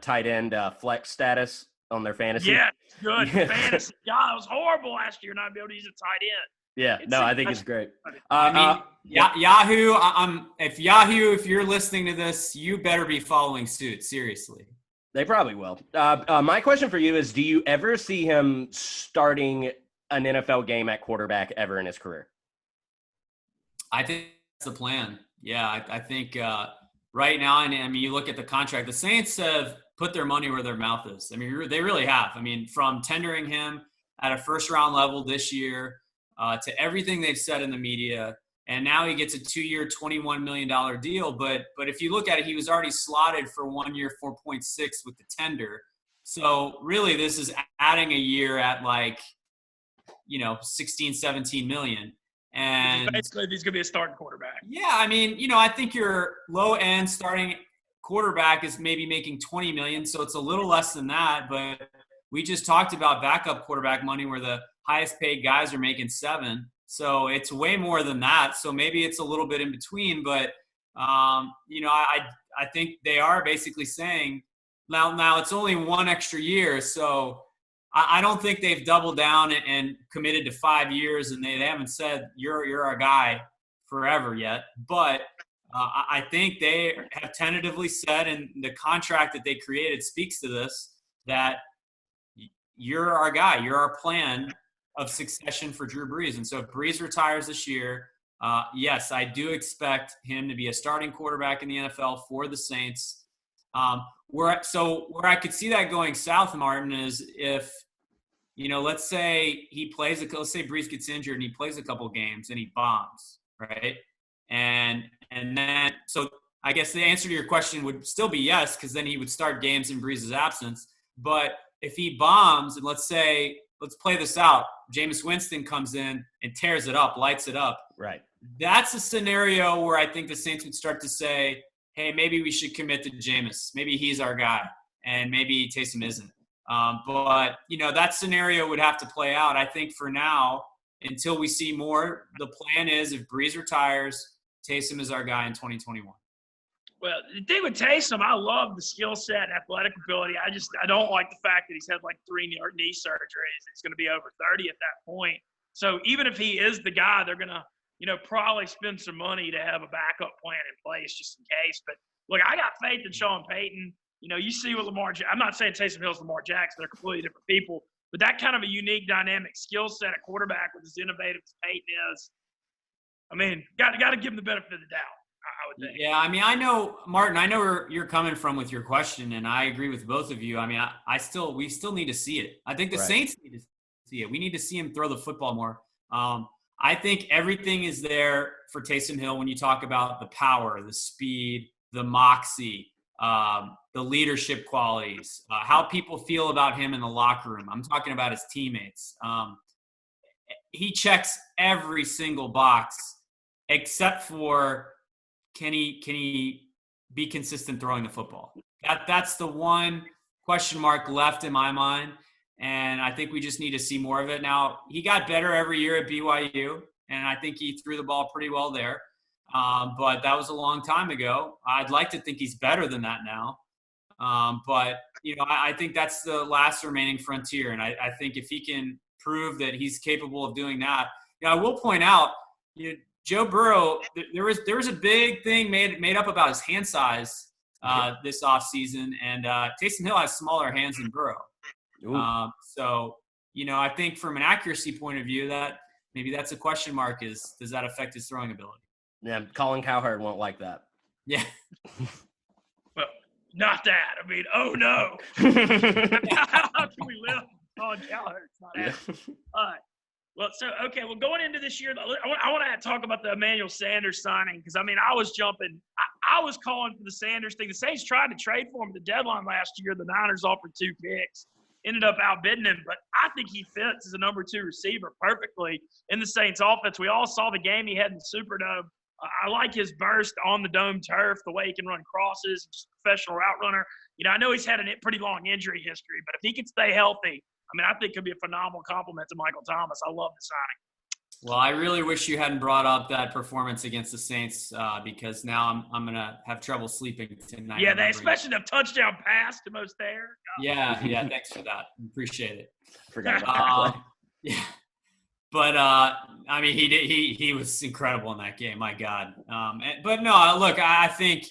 tight end flex status on their fantasy? Yeah, good. Fantasy. God, it was horrible last year not being able to use a tight end. Yeah, I think it's great. Yahoo, if you're listening to this, you better be following suit, seriously. They probably will. My question for you is, do you ever see him starting an NFL game at quarterback ever in his career? I think that's the plan. Yeah, I think right now, and I mean, you look at the contract, the Saints have put their money where their mouth is. I mean, they really have. I mean, from tendering him at a first-round level this year to everything they've said in the media. And now he gets a 2-year, $21 million deal. But if you look at it, he was already slotted for 1 year, 4.6 with the tender. So really, this is adding a year at like, 16, 17 million. And basically, he's going to be a starting quarterback. Yeah, I mean, I think your low-end starting quarterback is maybe making 20 million, so it's a little less than that. But we just talked about backup quarterback money where the highest-paid guys are making 7. So it's way more than that. So maybe it's a little bit in between. But, I think they are basically saying now it's only 1 extra year. So I don't think they've doubled down and committed to 5 years. And they haven't said you're our guy forever yet. But I think they have tentatively said, and the contract that they created speaks to this, that you're our guy. You're our plan of succession for Drew Brees. And so if Brees retires this year, yes, I do expect him to be a starting quarterback in the NFL for the Saints. Where I could see that going south, Martin, is if, let's say let's say Brees gets injured and he plays a couple games and he bombs, right? And then, so I guess the answer to your question would still be yes, because then he would start games in Brees' absence. But if he bombs, and let's play this out, Jameis Winston comes in and tears it up, lights it up. Right. That's a scenario where I think the Saints would start to say, hey, maybe we should commit to Jameis. Maybe he's our guy, and maybe Taysom isn't. But that scenario would have to play out. I think for now, until we see more, the plan is if Brees retires, Taysom is our guy in 2021. Well, the thing with Taysom, I love the skill set and athletic ability. I don't like the fact that he's had like 3 knee surgeries. He's going to be over 30 at that point. So even if he is the guy, they're going to, probably spend some money to have a backup plan in place just in case. But look, I got faith in Sean Payton. You see what I'm not saying Taysom Hill's Lamar Jackson. They're completely different people. But that kind of a unique, dynamic skill set at quarterback with as innovative as Payton is, got to give him the benefit of the doubt, I would think. Yeah, I know, Martin, I know where you're coming from with your question, and I agree with both of you. We still need to see it. I think the Saints need to see it. We need to see him throw the football more. I think everything is there for Taysom Hill when you talk about the power, the speed, the moxie, the leadership qualities, how people feel about him in the locker room. I'm talking about his teammates. He checks every single box except for can he be consistent throwing the football? That's the one question mark left in my mind, and I think we just need to see more of it. Now, he got better every year at BYU, and I think he threw the ball pretty well there. But that was a long time ago. I'd like to think he's better than that now. But I think that's the last remaining frontier. And I think if he can prove that he's capable of doing that, I will point out, Joe Burrow, there was a big thing made up about his hand size this offseason, and Taysom Hill has smaller hands than Burrow. So I think from an accuracy point of view, that maybe that's a question mark. Does that affect his throwing ability? Yeah, Colin Cowherd won't like that. Yeah. Well, not that. Oh no. How can we live? Colin Cowherd's not happy. All right. Well, going into this year, I want to talk about the Emmanuel Sanders signing because, I was jumping. I was calling for the Sanders thing. The Saints tried to trade for him at the deadline last year. The Niners offered 2 picks, ended up outbidding him. But I think he fits as a number 2 receiver perfectly in the Saints offense. We all saw the game he had in the Superdome. I like his burst on the dome turf, the way he can run crosses, just a professional route runner. I know he's had a pretty long injury history, but if he can stay healthy, I think could be a phenomenal compliment to Michael Thomas. I love the signing. Well, I really wish you hadn't brought up that performance against the Saints because now I'm going to have trouble sleeping tonight. Yeah, especially the touchdown pass to Mostert. Yeah, thanks for that. Appreciate it. Forgot about that. Yeah. But he was incredible in that game. My God. But no, look, I think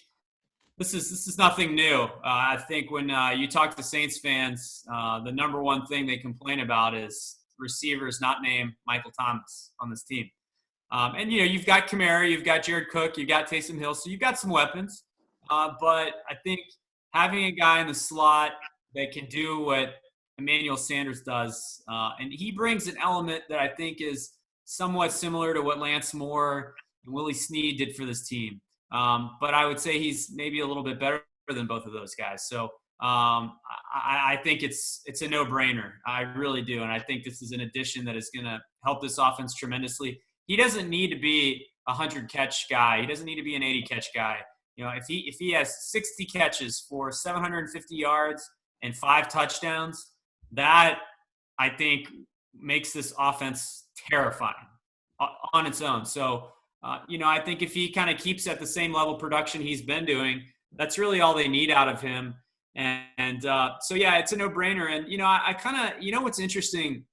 this is nothing new. I think when you talk to Saints fans, the number one thing they complain about is receivers not named Michael Thomas on this team. And you've got Kamara, you've got Jared Cook, you've got Taysom Hill, so you've got some weapons. But I think having a guy in the slot that can do what Emmanuel Sanders does, and he brings an element that I think is somewhat similar to what Lance Moore and Willie Snead did for this team. But I would say he's maybe a little bit better than both of those guys. So I think it's a no-brainer. I really do. And I think this is an addition that is going to help this offense tremendously. He doesn't need to be a 100-catch guy. He doesn't need to be an 80-catch guy. If he has 60 catches for 750 yards and 5 touchdowns, that I think makes this offense terrifying on its own. So, I think if he kind of keeps at the same level of production he's been doing, that's really all they need out of him. And so, yeah, it's a no-brainer. And, I kind of – what's interesting?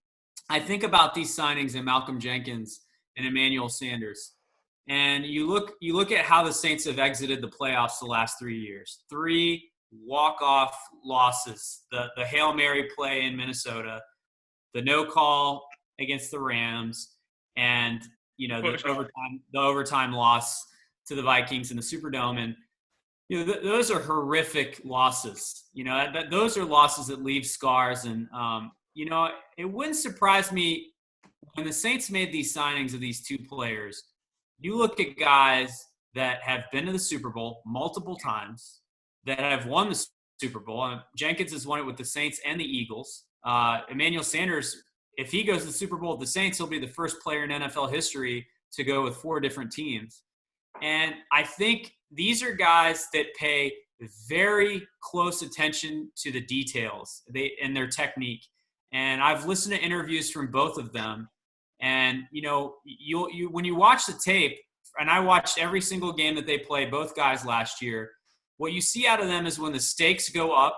I think about these signings in Malcolm Jenkins and Emmanuel Sanders. And you look at how the Saints have exited the playoffs the last 3 years. 3 walk-off losses, the Hail Mary play in Minnesota, the no call against the Rams, and the overtime loss to the Vikings in the Superdome. And, those are horrific losses. Those are losses that leave scars. And, it wouldn't surprise me when the Saints made these signings of these two players. You look at guys that have been to the Super Bowl multiple times, that have won the Super Bowl. Jenkins has won it with the Saints and the Eagles. Emmanuel Sanders, if he goes to the Super Bowl with the Saints, he'll be the first player in NFL history to go with 4 different teams. And I think these are guys that pay very close attention to the details and their technique. And I've listened to interviews from both of them. And, you when you watch the tape, and I watched every single game that they played, both guys last year, what you see out of them is when the stakes go up,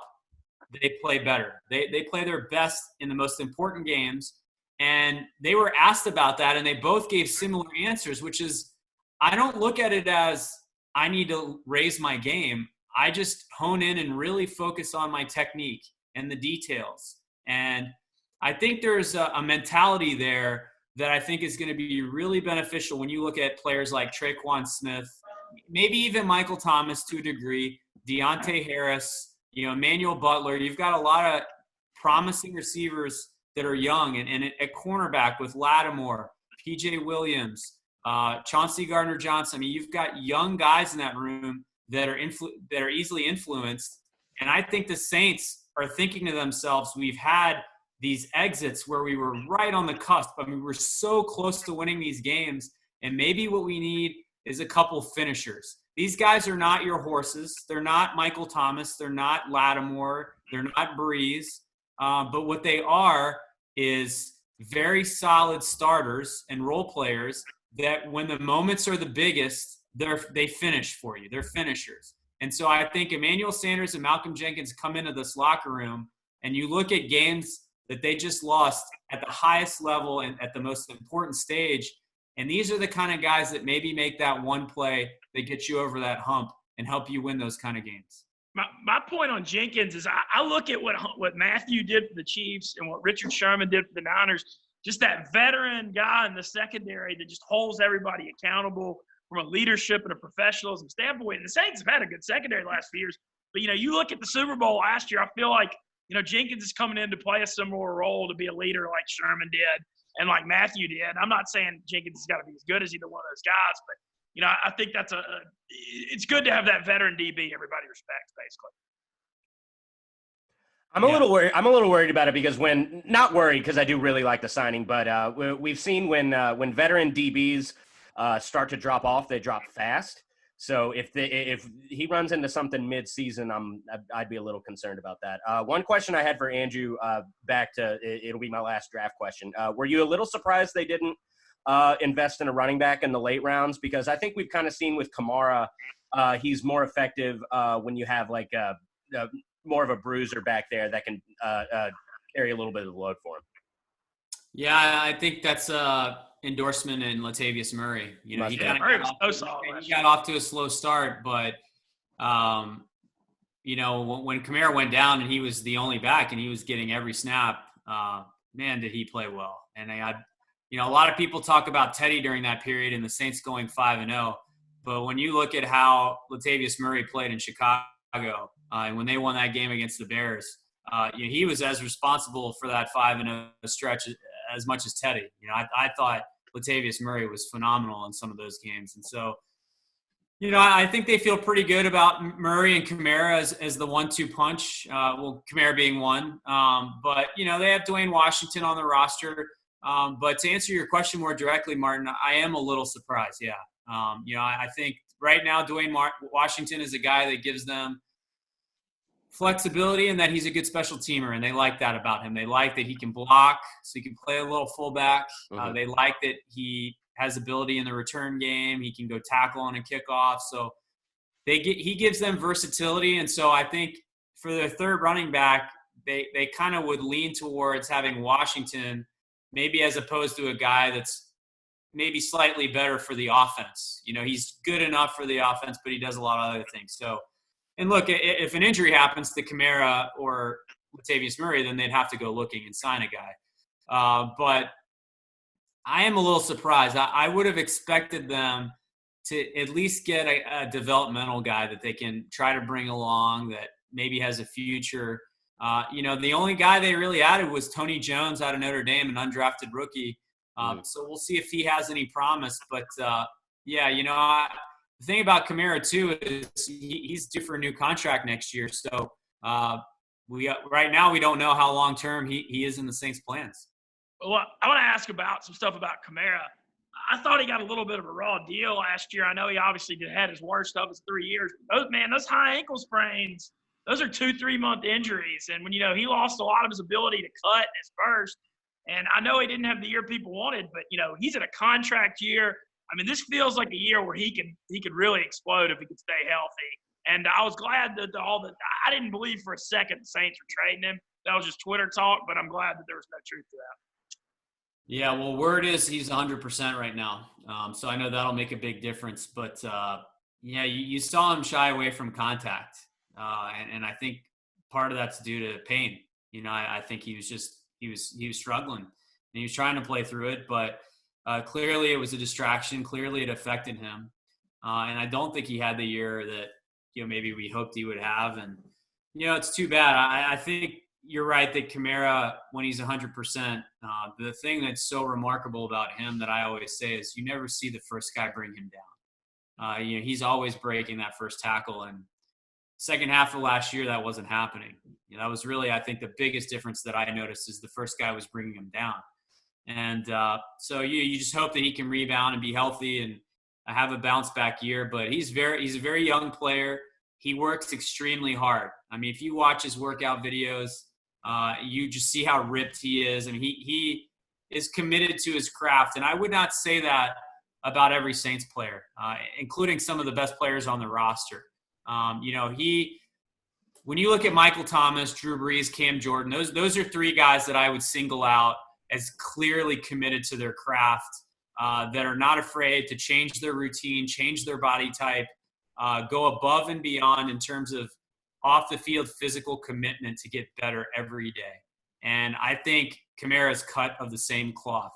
they play better. They play their best in the most important games. And they were asked about that, and they both gave similar answers, which is, I don't look at it as I need to raise my game. I just hone in and really focus on my technique and the details. And I think there's a mentality there that I think is going to be really beneficial when you look at players like Traquan Smith, maybe even Michael Thomas to a degree, Deontay Harris, Emmanuel Butler. You've got a lot of promising receivers that are young, and at cornerback with Lattimore, P.J. Williams, Chauncey Gardner-Johnson. I mean, you've got young guys in that room that are easily influenced. And I think the Saints are thinking to themselves, we've had these exits where we were right on the cusp. I mean, we're so close to winning these games, and maybe what we need is a couple finishers. These guys are not your horses. They're not Michael Thomas. They're not Lattimore. They're not Breeze. But what they are is very solid starters and role players that when the moments are the biggest, they finish for you. They're finishers. And so I think Emmanuel Sanders and Malcolm Jenkins come into this locker room, and you look at games that they just lost at the highest level and at the most important stage. And these are the kind of guys that maybe make that one play that gets you over that hump and help you win those kind of games. My point on Jenkins is I look at what Matthew did for the Chiefs and what Richard Sherman did for the Niners, just that veteran guy in the secondary that just holds everybody accountable from a leadership and a professionalism standpoint. And the Saints have had a good secondary the last few years. But, you look at the Super Bowl last year, I feel like, Jenkins is coming in to play a similar role, to be a leader like Sherman did and like Matthew did. I'm not saying Jenkins has got to be as good as either one of those guys, but, I think it's good to have that veteran DB everybody respects, basically. I'm a little worried about it because not worried because I do really like the signing, but we've seen when veteran DBs start to drop off, they drop fast. So if he runs into something mid-season, I'd be a little concerned about that. One question I had for Andrew, it'll be my last draft question. Were you a little surprised they didn't invest in a running back in the late rounds? Because I think we've kind of seen with Kamara, he's more effective when you have like more of a bruiser back there that can carry a little bit of the load for him. Yeah, I think that's endorsement in Latavius Murray. He got off to a slow start, but when Kamara went down and he was the only back and he was getting every snap, man, did he play well. And a lot of people talk about Teddy during that period and the Saints going 5-0, but when you look at how Latavius Murray played in Chicago, and when they won that game against the Bears, he was as responsible for that 5-0 stretch as much as Teddy. I thought Latavius Murray was phenomenal in some of those games. And so, I think they feel pretty good about Murray and Kamara as the 1-2 punch. Kamara being one. But, they have Dwayne Washington on the roster. But to answer your question more directly, Martin, I am a little surprised, yeah. I think right now Dwayne Washington is a guy that gives them flexibility and that he's a good special teamer, and they like that about him. They like that he can block, so he can play a little fullback. Mm-hmm. They like that he has ability in the return game. He can go tackle on a kickoff. So he gives them versatility, and so I think for their third running back, they kind of would lean towards having Washington maybe as opposed to a guy that's maybe slightly better for the offense. He's good enough for the offense, but he does a lot of other things. So, and look, if an injury happens to Kamara or Latavius Murray, then they'd have to go looking and sign a guy. But I am a little surprised. I would have expected them to at least get a developmental guy that they can try to bring along that maybe has a future. The only guy they really added was Tony Jones out of Notre Dame, an undrafted rookie. So we'll see if he has any promise. But, the thing about Kamara, too, is he's due for a new contract next year. So right now we don't know how long-term he is in the Saints' plans. Well, I want to ask about some stuff about Kamara. I thought he got a little bit of a raw deal last year. I know he obviously had his worst of his 3 years. Those high ankle sprains, those are 2-3 month injuries. And when, he lost a lot of his ability to cut in his first. And I know he didn't have the year people wanted, but, he's in a contract year. I mean, this feels like a year where he could really explode if he could stay healthy. And I was glad that I didn't believe for a second the Saints were trading him. That was just Twitter talk, but I'm glad that there was no truth to that. Yeah, well, word is he's 100% right now. So I know that'll make a big difference. But, you saw him shy away from contact. And I think part of that's due to pain. I think he was struggling. And he was trying to play through it. But clearly it was a distraction. Clearly it affected him. And I don't think he had the year that, maybe we hoped he would have. And, it's too bad. I think you're right that Kamara, when he's 100%, the thing that's so remarkable about him that I always say is you never see the first guy bring him down. He's always breaking that first tackle. And second half of last year, that wasn't happening. That was really, I think, the biggest difference that I noticed is the first guy was bringing him down. And so you just hope that he can rebound and be healthy and have a bounce back year. But he's a very young player. He works extremely hard. I mean, if you watch his workout videos, you just see how ripped he is. I mean, he is committed to his craft. And I would not say that about every Saints player, including some of the best players on the roster. When you look at Michael Thomas, Drew Brees, Cam Jordan, those are three guys that I would single out as clearly committed to their craft, that are not afraid to change their routine, change their body type, go above and beyond in terms of off the field physical commitment to get better every day. And I think Kamara's cut of the same cloth.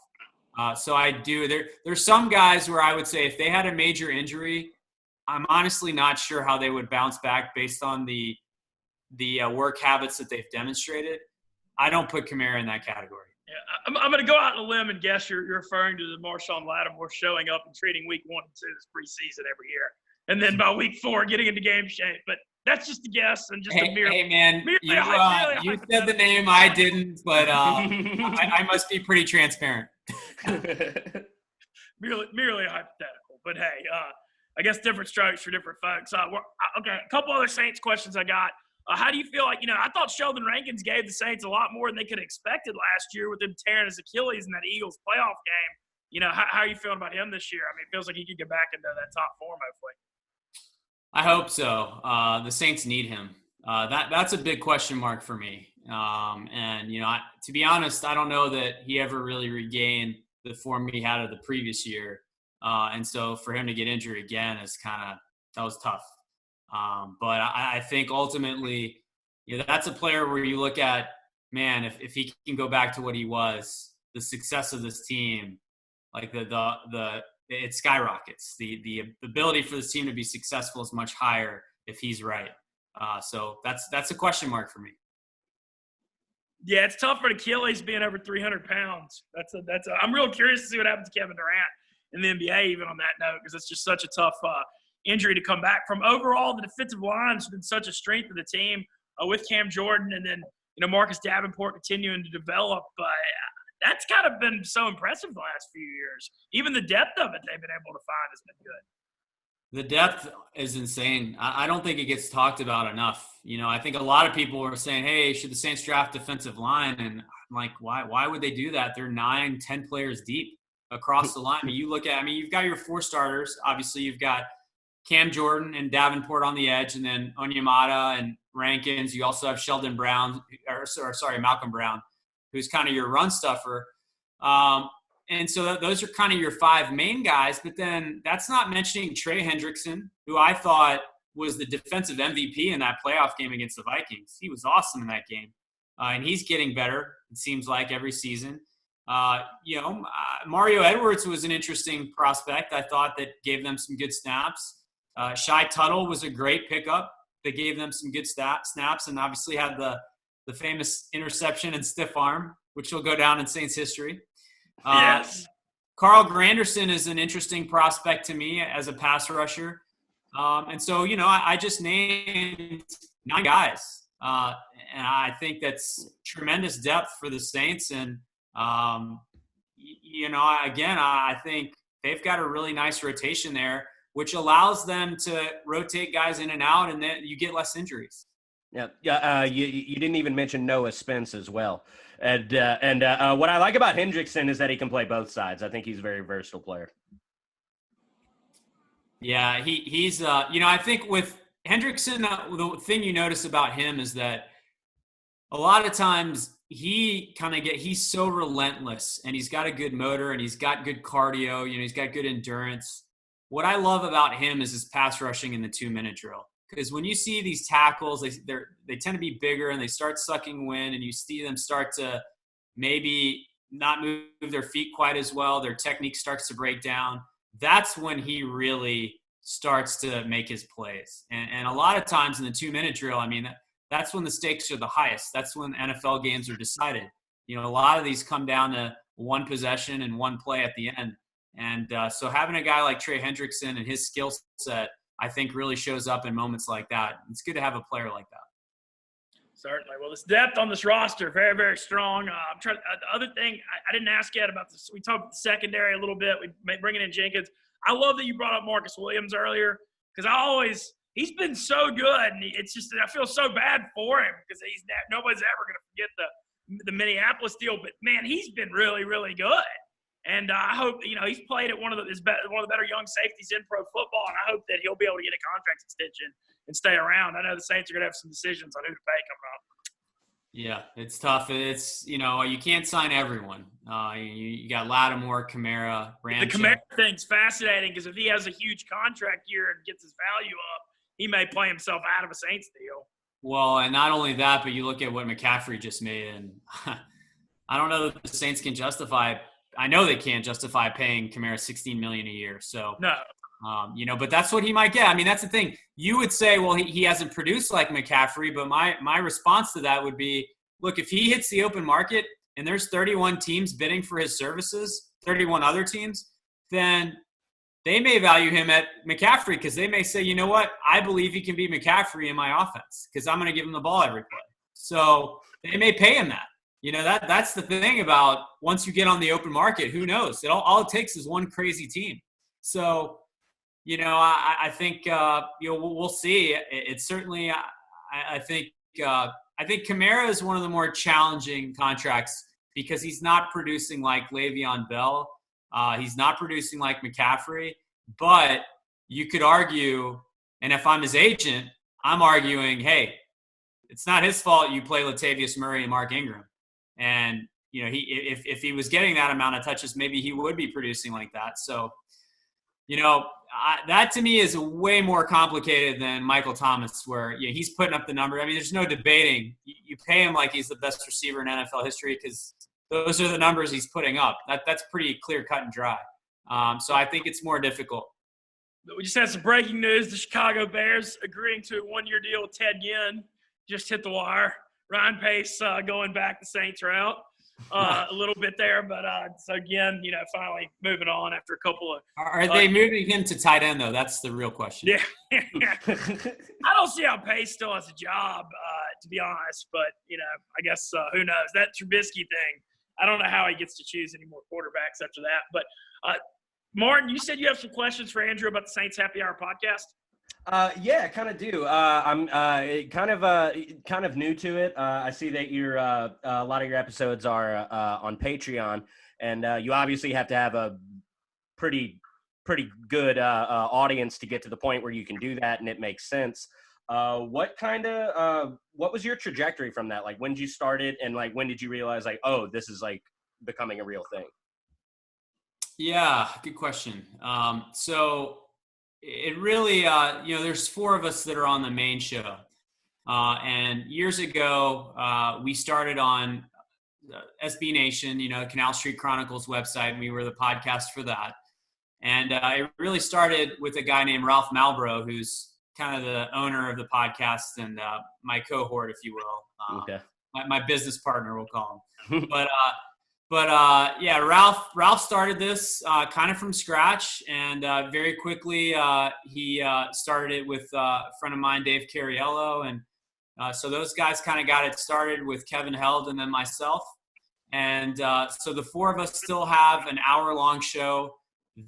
So I do. There's some guys where I would say if they had a major injury, I'm honestly not sure how they would bounce back based on the work habits that they've demonstrated. I don't put Kamara in that category. Yeah, I'm going to go out on a limb and guess you're referring to the Marshawn Lattimore showing up and treating week 1 and 2 as preseason every year. And then by week 4, getting into game shape. But that's just a guess and just a mere. Hey, man, you said the name. I didn't, but I must be pretty transparent. merely hypothetical. But, hey, I guess different strokes for different folks. Okay, a couple other Saints questions I got. How do you feel like, I thought Sheldon Rankins gave the Saints a lot more than they could have expected last year with him tearing his Achilles in that Eagles playoff game. How are you feeling about him this year? I mean, it feels like he could get back into that top form, hopefully. I hope so. The Saints need him. That's a big question mark for me. To be honest, I don't know that he ever really regained the form he had of the previous year. And so for him to get injured again is that was tough. But I think ultimately, that's a player where you look at, man, if he can go back to what he was, the success of this team, like it skyrockets. The ability for this team to be successful is much higher if he's right. So that's a question mark for me. Yeah, it's tough for Achilles being over 300 pounds. I'm real curious to see what happens to Kevin Durant in the NBA even on that note, because it's just such a tough injury to come back from. Overall, the defensive line has been such a strength of the team with Cam Jordan and then, Marcus Davenport continuing to develop. That's kind of been so impressive the last few years. Even the depth of it they've been able to find has been good. The depth is insane. I don't think it gets talked about enough. I think a lot of people were saying, hey, should the Saints draft defensive line? And I'm like, why would they do that? They're 9, 10 players deep across the line. You've got your 4 starters. Obviously, you've got Cam Jordan and Davenport on the edge, and then Onyemata and Rankins. You also have Malcolm Brown, who's kind of your run stuffer. And so those are kind of your 5 main guys. But then that's not mentioning Trey Hendrickson, who I thought was the defensive MVP in that playoff game against the Vikings. He was awesome in that game. And he's getting better, it seems like, every season. Mario Edwards was an interesting prospect. I thought that gave them some good snaps. Shai Tuttle was a great pickup that gave them some good snaps, and obviously had the famous interception and stiff arm, which will go down in Saints history. Yes. Carl Granderson is an interesting prospect to me as a pass rusher. And so, I just named 9 guys. And I think that's tremendous depth for the Saints. And, I think they've got a really nice rotation there, which allows them to rotate guys in and out, and then you get less injuries. Yeah. You didn't even mention Noah Spence as well. And what I like about Hendrickson is that he can play both sides. I think he's a very versatile player. Yeah, he's I think with Hendrickson, the thing you notice about him is that a lot of times he's so relentless, and he's got a good motor, and he's got good cardio, he's got good endurance. What I love about him is his pass rushing in the 2-minute drill. Because when you see these tackles, they tend to be bigger, and they start sucking wind, and you see them start to maybe not move their feet quite as well. Their technique starts to break down. That's when he really starts to make his plays. And a lot of times in the 2-minute drill, that's when the stakes are the highest. That's when NFL games are decided. A lot of these come down to one possession and one play at the end. And so having a guy like Trey Hendrickson and his skill set, I think really shows up in moments like that. It's good to have a player like that. Certainly. Well, this depth on this roster, very, very strong. I'm trying. The other thing I didn't ask yet about this, we talked about the secondary a little bit. We may bring in Jenkins. I love that you brought up Marcus Williams earlier, because he's been so good, and it's just I feel so bad for him, because nobody's ever going to forget the Minneapolis deal. But man, he's been really, really good. And I hope, he's played at one of the better young safeties in pro football, and I hope that he'll be able to get a contract extension and stay around. I know the Saints are going to have some decisions on who to pay coming up. Yeah, it's tough. It's, you can't sign everyone. You got Lattimore, Kamara, Rancho. The Kamara thing's fascinating, because if he has a huge contract year and gets his value up, he may play himself out of a Saints deal. Well, and not only that, but you look at what McCaffrey just made, and I don't know that the Saints can justify – I know they can't justify paying Kamara $16 million a year. So, no. But that's what he might get. That's the thing. You would say, well, he hasn't produced like McCaffrey, but my response to that would be, look, if he hits the open market and there's 31 teams bidding for his services, 31 other teams, then they may value him at McCaffrey, because they may say, you know what, I believe he can be McCaffrey in my offense, because I'm going to give him the ball every play. So they may pay him that. That's the thing about once you get on the open market, who knows? All it takes is one crazy team. So, I think, we'll see. It's certainly, I think Kamara is one of the more challenging contracts, because he's not producing like Le'Veon Bell. He's not producing like McCaffrey, but you could argue, and if I'm his agent, I'm arguing, hey, it's not his fault you play Latavius Murray and Mark Ingram. And, if he was getting that amount of touches, maybe he would be producing like that. So, that to me is way more complicated than Michael Thomas, where he's putting up the number. There's no debating. You pay him like he's the best receiver in NFL history, because those are the numbers he's putting up. That's pretty clear cut and dry. So I think it's more difficult. We just had some breaking news. The Chicago Bears agreeing to a 1-year deal with Ted Ginn just hit the wire. Ryan Pace going back the Saints route a little bit there. But so again, finally moving on after a couple of – Are they moving him to tight end, though? That's the real question. Yeah. I don't see how Pace still has a job, to be honest. But, I guess who knows? That Trubisky thing, I don't know how he gets to choose any more quarterbacks after that. But, Martin, you said you have some questions for Andrew about the Saints Happy Hour podcast? Yeah, kind of do. I'm kind of new to it. I see that a lot of your episodes are on Patreon, and you obviously have to have a pretty good audience to get to the point where you can do that, and it makes sense. What was your trajectory from that? Like, when did you start it, and like when did you realize like, oh, this is like becoming a real thing? Yeah, good question. So it really, there's 4 of us that are on the main show. And years ago, we started on SB Nation, Canal Street Chronicles website, and we were the podcast for that. And it really started with a guy named Ralph Malbrough, who's kind of the owner of the podcast and my cohort, if you will. Okay. My business partner, we'll call him. Yeah, Ralph started this kind of from scratch, and very quickly he started it with a friend of mine, Dave Cariello, and so those guys kind of got it started with Kevin Held and then myself. And so the four of us still have an hour-long show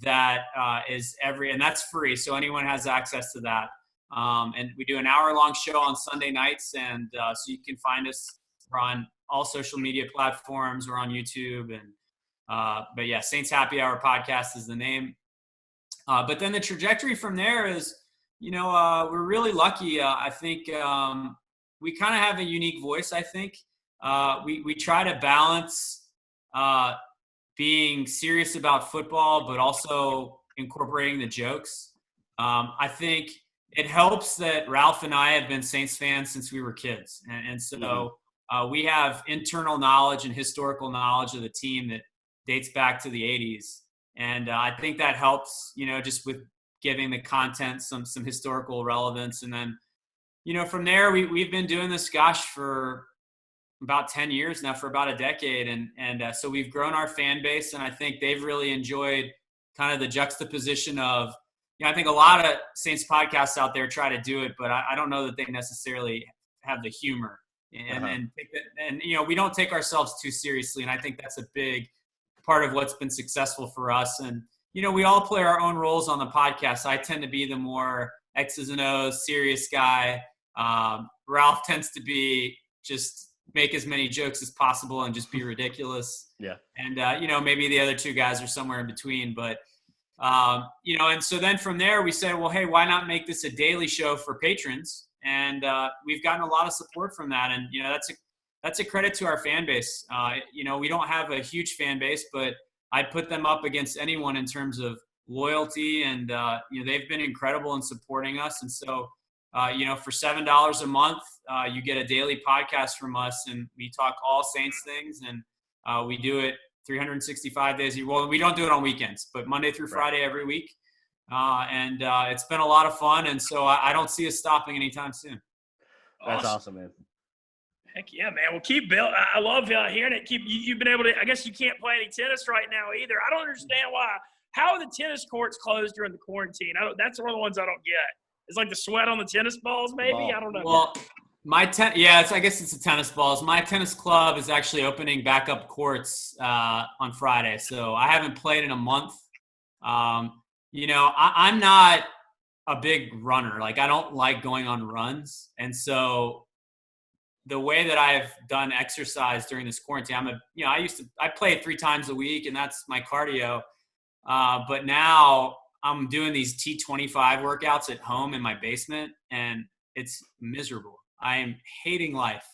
that and that's free, so anyone has access to that. And we do an hour-long show on Sunday nights, and so you can find us. We're on all social media platforms. We're on YouTube, and but yeah, Saints Happy Hour Podcast is the name. But then the trajectory from there is, we're really lucky. I think we kind of have a unique voice. I think we try to balance being serious about football, but also incorporating the jokes. I think it helps that Ralph and I have been Saints fans since we were kids. And so we have internal knowledge and historical knowledge of the team that dates back to the 80s. And I think that helps, just with giving the content some historical relevance. And then, from there, we've been doing this, for about 10 years now, for about a decade. And so we've grown our fan base, and I think they've really enjoyed kind of the juxtaposition of, I think a lot of Saints podcasts out there try to do it, but I don't know that they necessarily have the humor. And we don't take ourselves too seriously. And I think that's a big part of what's been successful for us. And, we all play our own roles on the podcast. I tend to be the more X's and O's serious guy. Ralph tends to be just make as many jokes as possible and just be ridiculous. Yeah. And, maybe the other two guys are somewhere in between, but, and so then from there we said, well, hey, why not make this a daily show for patrons? And, we've gotten a lot of support from that. And, that's a credit to our fan base. We don't have a huge fan base, but I'd put them up against anyone in terms of loyalty. And, they've been incredible in supporting us. And so, for $7 a month, you get a daily podcast from us, and we talk all Saints things, and we do it 365 days a year. Well, we don't do it on weekends, but Monday through Friday every week. And it's been a lot of fun, and so I don't see us stopping anytime soon. That's awesome, man. Heck yeah, man. Well, keep building. I love hearing it. You've been able to – I guess you can't play any tennis right now either. I don't understand why. How are the tennis courts closed during the quarantine? That's one of the ones I don't get. It's like the sweat on the tennis balls, maybe? I don't know. Well, I guess it's the tennis balls. My tennis club is actually opening back up courts on Friday, so I haven't played in a month. I'm not a big runner. Like, I don't like going on runs, and so the way that I've done exercise during this quarantine, I played 3 times a week, and that's my cardio. But now I'm doing these T25 workouts at home in my basement, and it's miserable. I am hating life.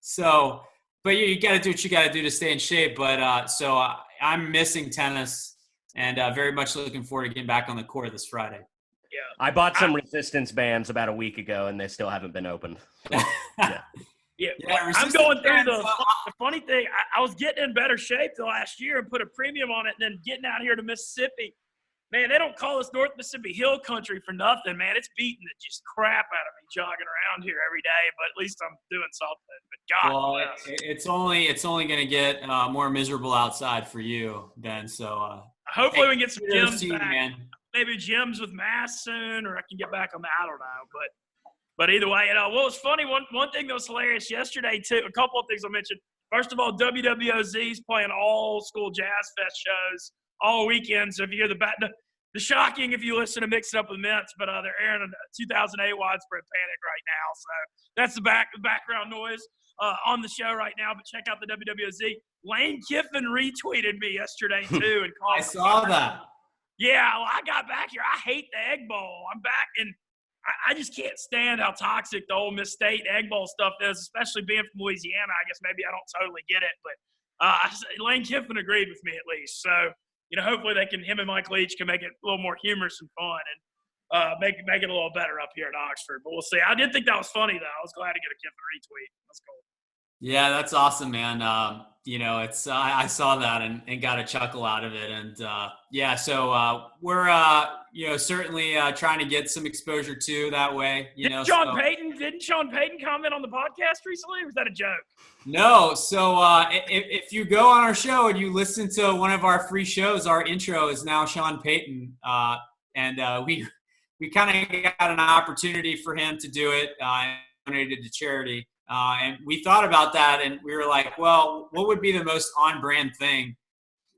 So, but you got to do what you got to do to stay in shape. But so I'm missing tennis, and very much looking forward to getting back on the court this Friday. Yeah, I bought some resistance bands about a week ago, and they still haven't been opened. Yeah, I'm going through the funny thing. I was getting in better shape the last year and put a premium on it, and then getting out here to Mississippi. Man, they don't call us North Mississippi Hill Country for nothing, man. It's beating the just crap out of me jogging around here every day, but at least I'm doing something. But God it's only going to get more miserable outside for you then. So hopefully we can get some gyms back. Man. Maybe gyms with masks soon, or I can get back on I don't know, but either way, well, it's funny. One thing that was hilarious yesterday too. A couple of things I'll mention. First of all, WWOZ's playing all school jazz fest shows all weekend. So if you hear the shocking, if you listen to Mixin Up with Mintz, but they're airing a 2008 Widespread Panic right now. So that's the background noise on the show right now. But check out the WWOZ. Lane Kiffin retweeted me yesterday too, and called. I saw that. Yeah, well, I got back here. I hate the Egg Bowl. I'm back, and I just can't stand how toxic the Ole Miss State Egg Bowl stuff is, especially being from Louisiana. I guess maybe I don't totally get it, but Lane Kiffin agreed with me at least. So, hopefully him and Mike Leach can make it a little more humorous and fun and make it a little better up here in Oxford. But we'll see. I did think that was funny, though. I was glad to get a Kiffin retweet. That's cool. Yeah, that's awesome, man. It's I saw that and got a chuckle out of it, and so we're certainly trying to get some exposure too that way. Didn't Sean Payton comment on the podcast recently, or was that a joke? No. So if you go on our show and you listen to one of our free shows, our intro is now Sean Payton, and we kind of got an opportunity for him to do it, donated to charity. And we thought about that, and we were like, well, what would be the most on-brand thing?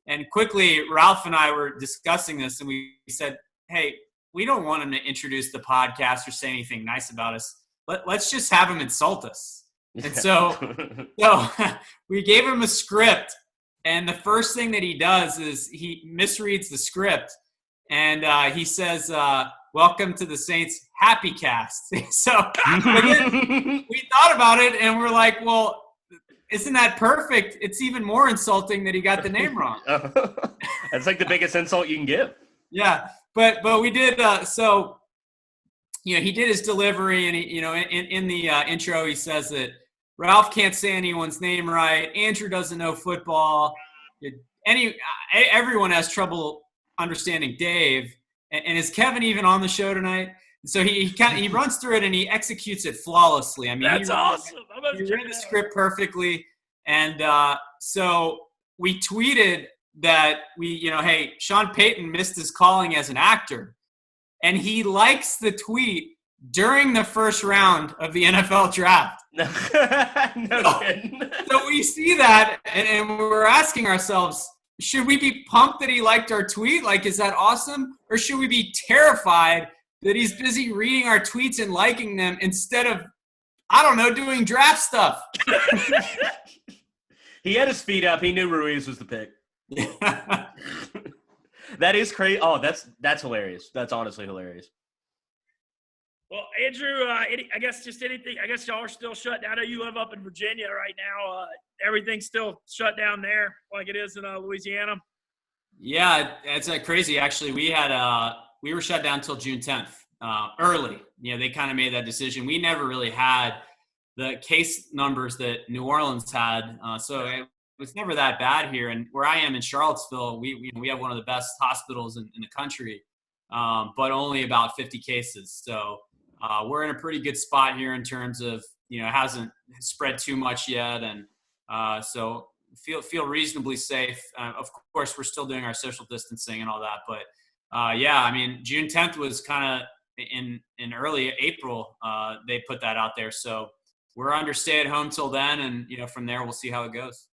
And quickly, Ralph and I were discussing this, and we said, hey, we don't want him to introduce the podcast or say anything nice about us. Let's just have him insult us. And so we gave him a script, and the first thing that he does is he misreads the script, and he says, welcome to the Saints Happy Cast. So we thought about it, and we're like, well, isn't that perfect? It's even more insulting that he got the name wrong. That's like the biggest insult you can give. Yeah, but we did. So he did his delivery, and he, in the intro, he says that Ralph can't say anyone's name right. Andrew doesn't know football. Everyone has trouble understanding Dave. And is Kevin even on the show tonight? So he runs through it and he executes it flawlessly. I mean, that's awesome. He read the script perfectly, and so we tweeted that hey, Sean Payton missed his calling as an actor, and he likes the tweet during the first round of the NFL draft. No kidding. So we see that, and we're asking ourselves, should we be pumped that he liked our tweet? Like, is that awesome? Or should we be terrified that he's busy reading our tweets and liking them instead of, I don't know, doing draft stuff? He had his feet up. He knew Ruiz was the pick. That is crazy. Oh, that's hilarious. That's honestly hilarious. Well, Andrew, I guess just anything. I guess y'all are still shut down. I know you live up in Virginia right now. Everything's still shut down there, like it is in Louisiana. Yeah, it's crazy. Actually, we were shut down until June 10th, early. They kind of made that decision. We never really had the case numbers that New Orleans had, so it was never that bad here. And where I am in Charlottesville, we have one of the best hospitals in the country, but only about 50 cases. So we're in a pretty good spot here in terms of, it hasn't spread too much yet. And so feel reasonably safe. Of course, we're still doing our social distancing and all that. But, June 10th was kind of in early April. They put that out there. So we're under stay at home till then. And, from there, we'll see how it goes.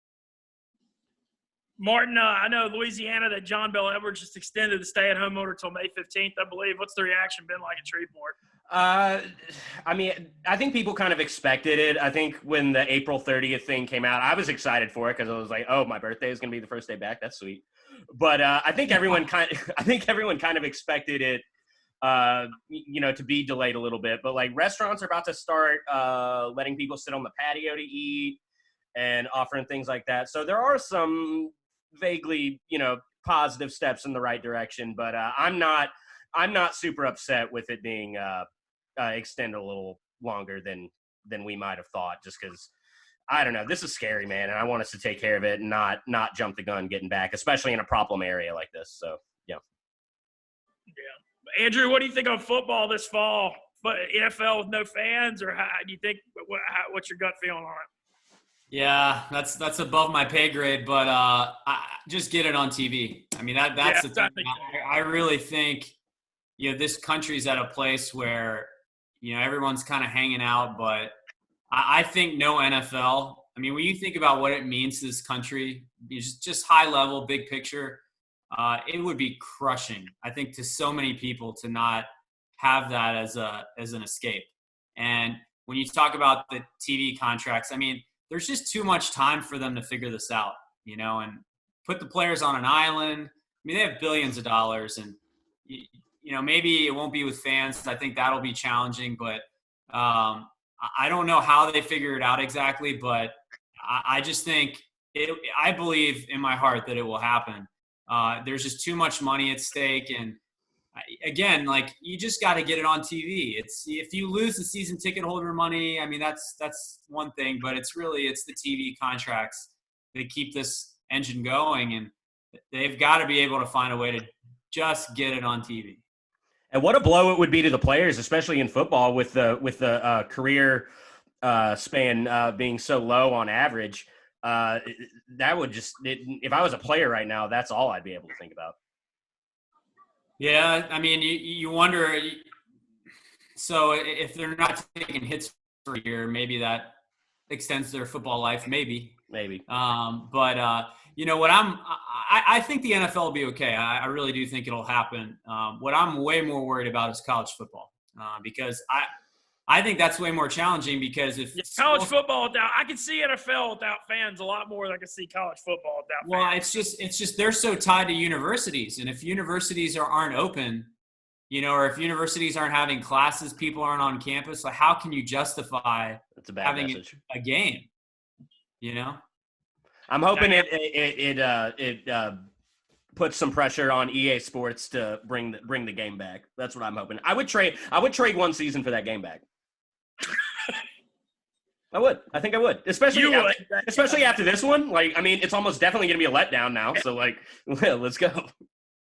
Martin, I know Louisiana that John Bel Edwards just extended the stay-at-home order till May 15th, I believe. What's the reaction been like in Shreveport? I think people kind of expected it. I think when the April 30th thing came out, I was excited for it because I was like, oh, my birthday is going to be the first day back. That's sweet. But I think everyone kind of expected it, to be delayed a little bit. But like restaurants are about to start letting people sit on the patio to eat and offering things like that. So there are some vaguely, positive steps in the right direction. But I'm not super upset with it being extended a little longer than we might have thought, just because I don't know, this is scary, man, and I want us to take care of it and not jump the gun getting back, especially in a problem area like this. So yeah. Andrew, what do you think of football this fall? But NFL with no fans, or how do you think? What's your gut feeling on it? Yeah, that's above my pay grade, but I just get it on TV. I mean, that's the thing. I really think this country's at a place where everyone's kind of hanging out, but I think no NFL. I mean, when you think about what it means to this country, just high level, big picture, it would be crushing, I think, to so many people to not have that as an escape. And when you talk about the TV contracts, I mean, there's just too much time for them to figure this out, and put the players on an island. I mean, they have billions of dollars, and maybe it won't be with fans. I think that'll be challenging, but I don't know how they figure it out exactly, but I just think I believe in my heart that it will happen. There's just too much money at stake, and again, like, you just got to get it on TV. It's if you lose the season ticket holder money, I mean, that's one thing, but it's the TV contracts that keep this engine going, and they've got to be able to find a way to just get it on TV. And what a blow it would be to the players, especially in football, with the career span being so low on average. That would if I was a player right now, that's all I'd be able to think about. Yeah, I mean, you wonder. So if they're not taking hits for a year, maybe that extends their football life. Maybe. But you know what? I think the NFL will be okay. I really do think it'll happen. What I'm way more worried about is college football, because I think that's way more challenging, because if college football without, I can see NFL without fans a lot more than I can see college football without fans. Well, it's just they're so tied to universities, and if universities aren't open, you know, or if universities aren't having classes, people aren't on campus, like, how can you justify having a game? You know, I'm hoping it puts some pressure on EA Sports to bring the game back. That's what I'm hoping. I would trade one season for that game back. I would. I think I would. Especially after this one. Like, I mean, it's almost definitely going to be a letdown now. So, like, let's go.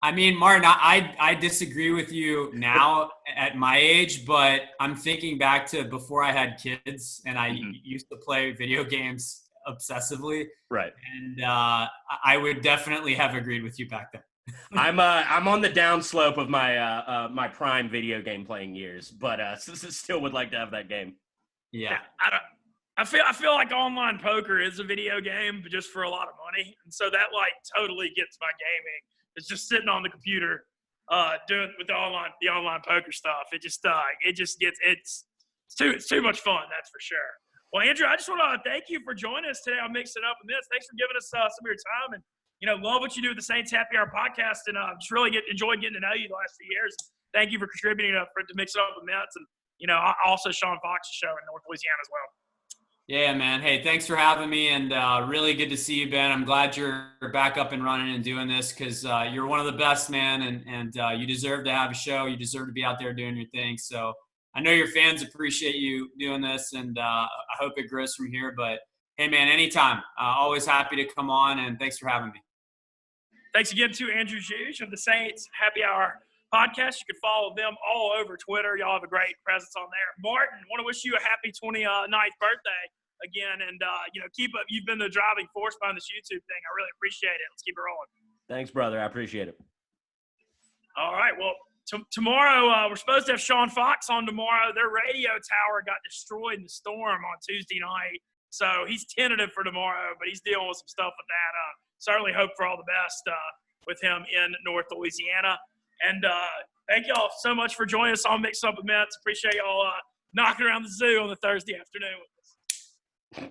I mean, Martin, I disagree with you now at my age, but I'm thinking back to before I had kids, and I used to play video games obsessively. Right. And I would definitely have agreed with you back then. I'm on the downslope of my my prime video game playing years, but still would like to have that game. Yeah. I feel like online poker is a video game, but just for a lot of money, and so that like totally gets my gaming. It's just sitting on the computer, doing with the online poker stuff. It just gets it's too much fun. That's for sure. Well, Andrew, I just want to thank you for joining us today on Mixing Up with Mintz. Thanks for giving us some of your time, and love what you do with the Saints Happy Hour podcast, and just really enjoyed getting to know you the last few years. Thank you for contributing to Mix It Up with Mintz, and also Sean Fox's show in North Louisiana as well. Yeah, man. Hey, thanks for having me, and really good to see you, Ben. I'm glad you're back up and running and doing this, because you're one of the best, man, and you deserve to have a show. You deserve to be out there doing your thing. So I know your fans appreciate you doing this, and I hope it grows from here. But, hey, man, anytime. Always happy to come on, and thanks for having me. Thanks again to Andrew Juge of the Saints Happy Hour podcast. You can follow them all over Twitter. Y'all have a great presence on there. Martin, want to wish you a happy 29th birthday again, and keep up. You've been the driving force behind this YouTube thing. I really appreciate it. Let's keep it rolling. Thanks, brother. I appreciate it. All right. Well, tomorrow we're supposed to have Sean Fox on tomorrow. Their radio tower got destroyed in the storm on Tuesday night, so he's tentative for tomorrow, but he's dealing with some stuff with that. Certainly hope for all the best with him in North Louisiana. And thank y'all so much for joining us on Mix Up with Mintz. Appreciate y'all knocking around the zoo on the Thursday afternoon with us.